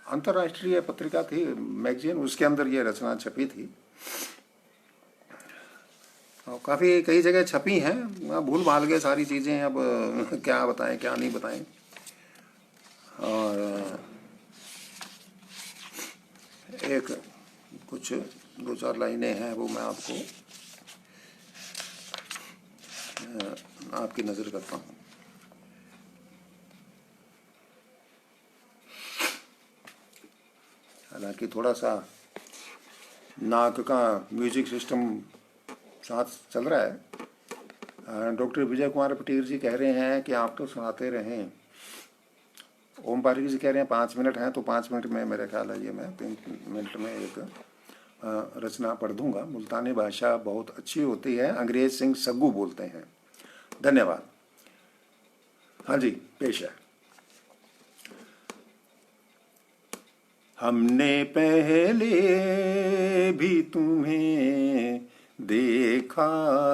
अंतर्राष्ट्रीय पत्रिका थी, मैगजीन, उसके अंदर ये रचना छपी थी। काफ़ी कई जगह छपी हैं, भूल भाल गए सारी चीज़ें, अब क्या बताएं क्या नहीं बताएं। और एक कुछ 2-4 लाइनें हैं वो मैं आपको आपकी नज़र करता हूँ। हालांकि थोड़ा सा नाक का म्यूजिक सिस्टम साथ चल रहा है। डॉक्टर विजय कुमार पटेल जी कह रहे हैं कि आप तो सुनाते रहें। ओम पारिक जी कह रहे हैं 5 मिनट हैं, तो 5 मिनट में मेरा ख्याल है ये मैं 3 मिनट में एक रचना पढ़ दूंगा। मुल्तानी भाषा बहुत अच्छी होती है, अंग्रेज सिंह सग्गू बोलते हैं। धन्यवाद। हाँ जी, पेश है। हमने पहले भी तुम्हें देखा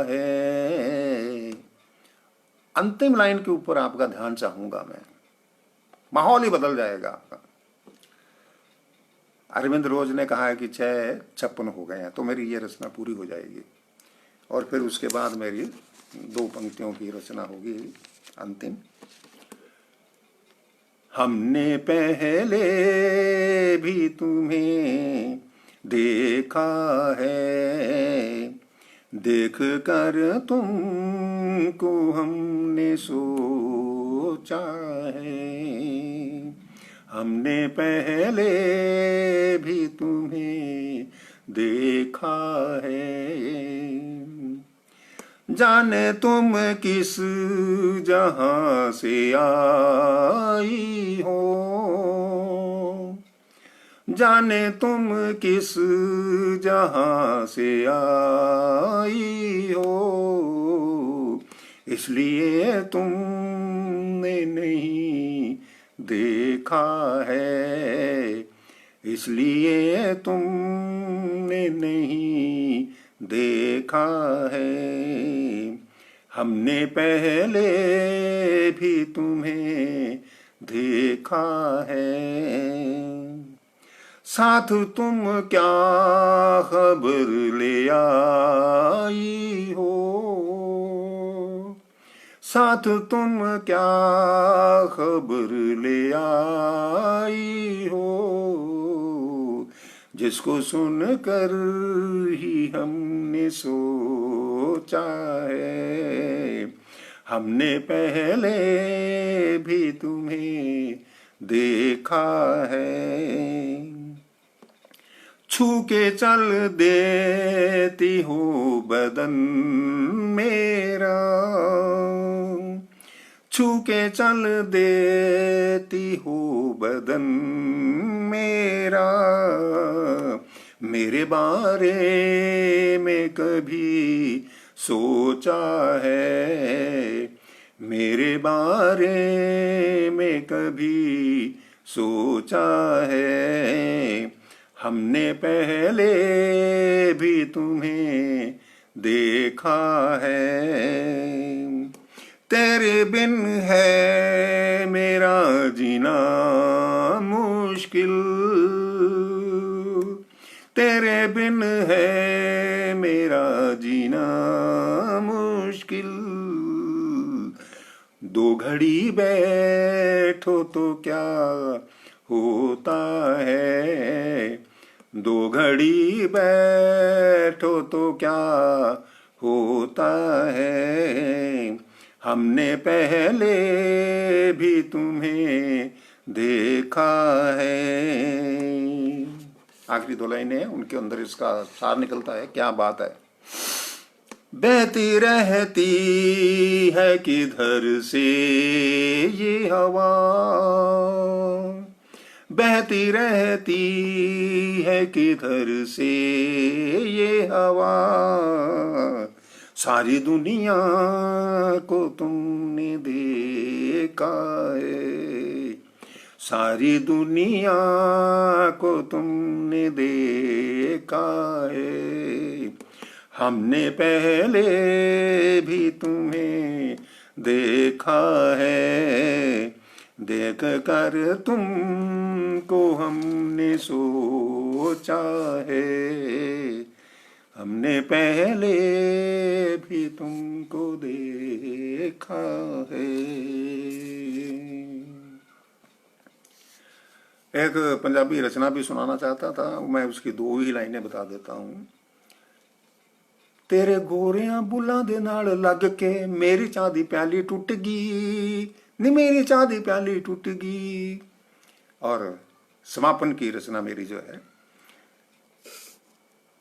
है। अंतिम लाइन के ऊपर आपका ध्यान चाहूंगा मैं, माहौल ही बदल जाएगा आपका। अरविंद रोज ने कहा है कि 6:56 हो गए हैं, तो मेरी ये रचना पूरी हो जाएगी और फिर उसके बाद मेरी 2 पंक्तियों की रचना होगी अंतिम। हमने पहले भी तुम्हें देखा है, देख कर तुमको हमने सोचा है। हमने पहले भी तुम्हें देखा है, जाने तुम किस जहां से आई हो, जाने तुम किस जहां से आई हो, इसलिए तुमने नहीं देखा है, इसलिए तुमने नहीं देखा है। हमने पहले भी तुम्हें देखा है, साथ तुम क्या खबर ले आई हो, साथ तुम क्या खबर ले आई हो, जिसको सुनकर ही हमने सोचा है। हमने पहले भी तुम्हें देखा है, छू के चल देती हो बदन मेरा, छू के चल देती हो बदन मेरा, मेरे बारे में कभी सोचा है, मेरे बारे में कभी सोचा है। हमने पहले भी तुम्हें देखा है, तेरे बिन है मेरा जीना मुश्किल, तेरे बिन है मेरा जीना मुश्किल, 2 घड़ी बैठो तो क्या होता है, 2 घड़ी बैठो तो क्या होता है। हमने पहले भी तुम्हें देखा है। आखिरी 2 लाइनें हैं, उनके अंदर इसका सार निकलता है। क्या बात है। बहती रहती है किधर से ये हवा, बहती रहती है किधर से ये हवा, सारी दुनिया को तुमने देखा है, सारी दुनिया को तुमने देखा है। हमने पहले भी तुम्हें देखा है, देख कर तुमको हमने सोचा है। हमने पहले भी तुमको देखा है। एक पंजाबी रचना भी सुनाना चाहता था, मैं उसकी 2 ही लाइनें बता देता हूँ। तेरे गोरियां बुलां दे नाल लग के मेरी चाह दी प्याली टूट गई, नी मेरी चाह दी प्याली टूट गई। और समापन की रचना मेरी जो है,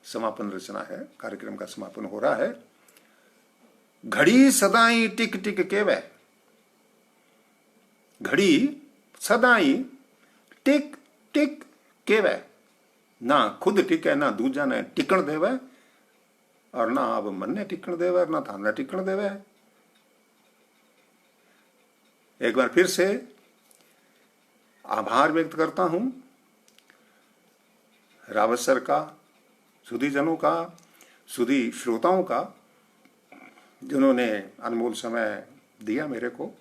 समापन रचना है, कार्यक्रम का समापन हो रहा है। घड़ी सदाई टिक टिक केवे, घड़ी सदाई टिक टिक केवे, ना खुद टिके ना दूजा ने टिकण देवे, और ना अब मन ने टिकण देवे ना थाने टिकण देवे। एक बार फिर से आभार व्यक्त करता हूं रावत सर का, सुधी जनों का, सुधी श्रोताओं का, जिन्होंने अनमोल समय दिया मेरे को।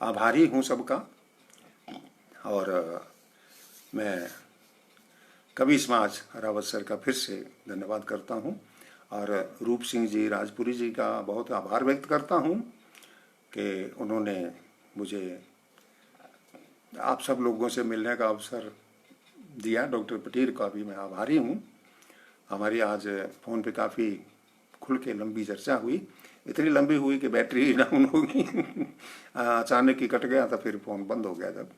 आभारी हूं सबका। और मैं कवि समाज रावत सर का फिर से धन्यवाद करता हूं, और रूप सिंह जी राजपुरी जी का बहुत आभार व्यक्त करता हूं कि उन्होंने मुझे आप सब लोगों से मिलने का अवसर दिया। डॉक्टर पटेल का भी मैं आभारी हूं। हमारी आज फ़ोन पे काफ़ी खुल के लंबी चर्चा हुई, इतनी लंबी हुई कि बैटरी डाउन हो गई अचानक ही कट गया था, फिर फ़ोन बंद हो गया जब।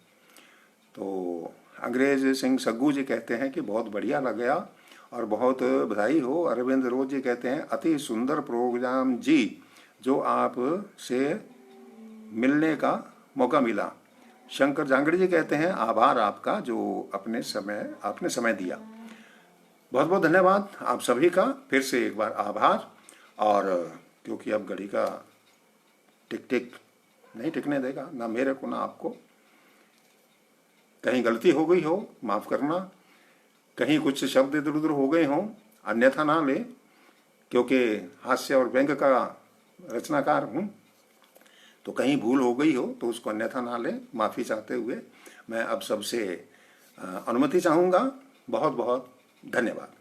तो अंग्रेज सिंह सग्गू जी कहते हैं कि बहुत बढ़िया लग गया और बहुत बधाई हो। अरविंद रोज जी कहते हैं अति सुंदर प्रोग्राम जी, जो आप से मिलने का मौका मिला। शंकर जांगड़ी जी कहते हैं आभार आपका, जो आपने समय दिया। बहुत बहुत धन्यवाद आप सभी का, फिर से एक बार आभार। और क्योंकि अब घड़ी का टिक टिक नहीं टिकने देगा, ना मेरे को ना आपको। कहीं गलती हो गई हो माफ़ करना, कहीं कुछ शब्द इधर उधर हो गए हों अन्यथा ना ले, क्योंकि हास्य और व्यंग का रचनाकार हूँ, तो कहीं भूल हो गई हो तो उसको अन्यथा ना ले। माफ़ी चाहते हुए मैं अब सबसे अनुमति चाहूँगा। बहुत बहुत धन्यवाद।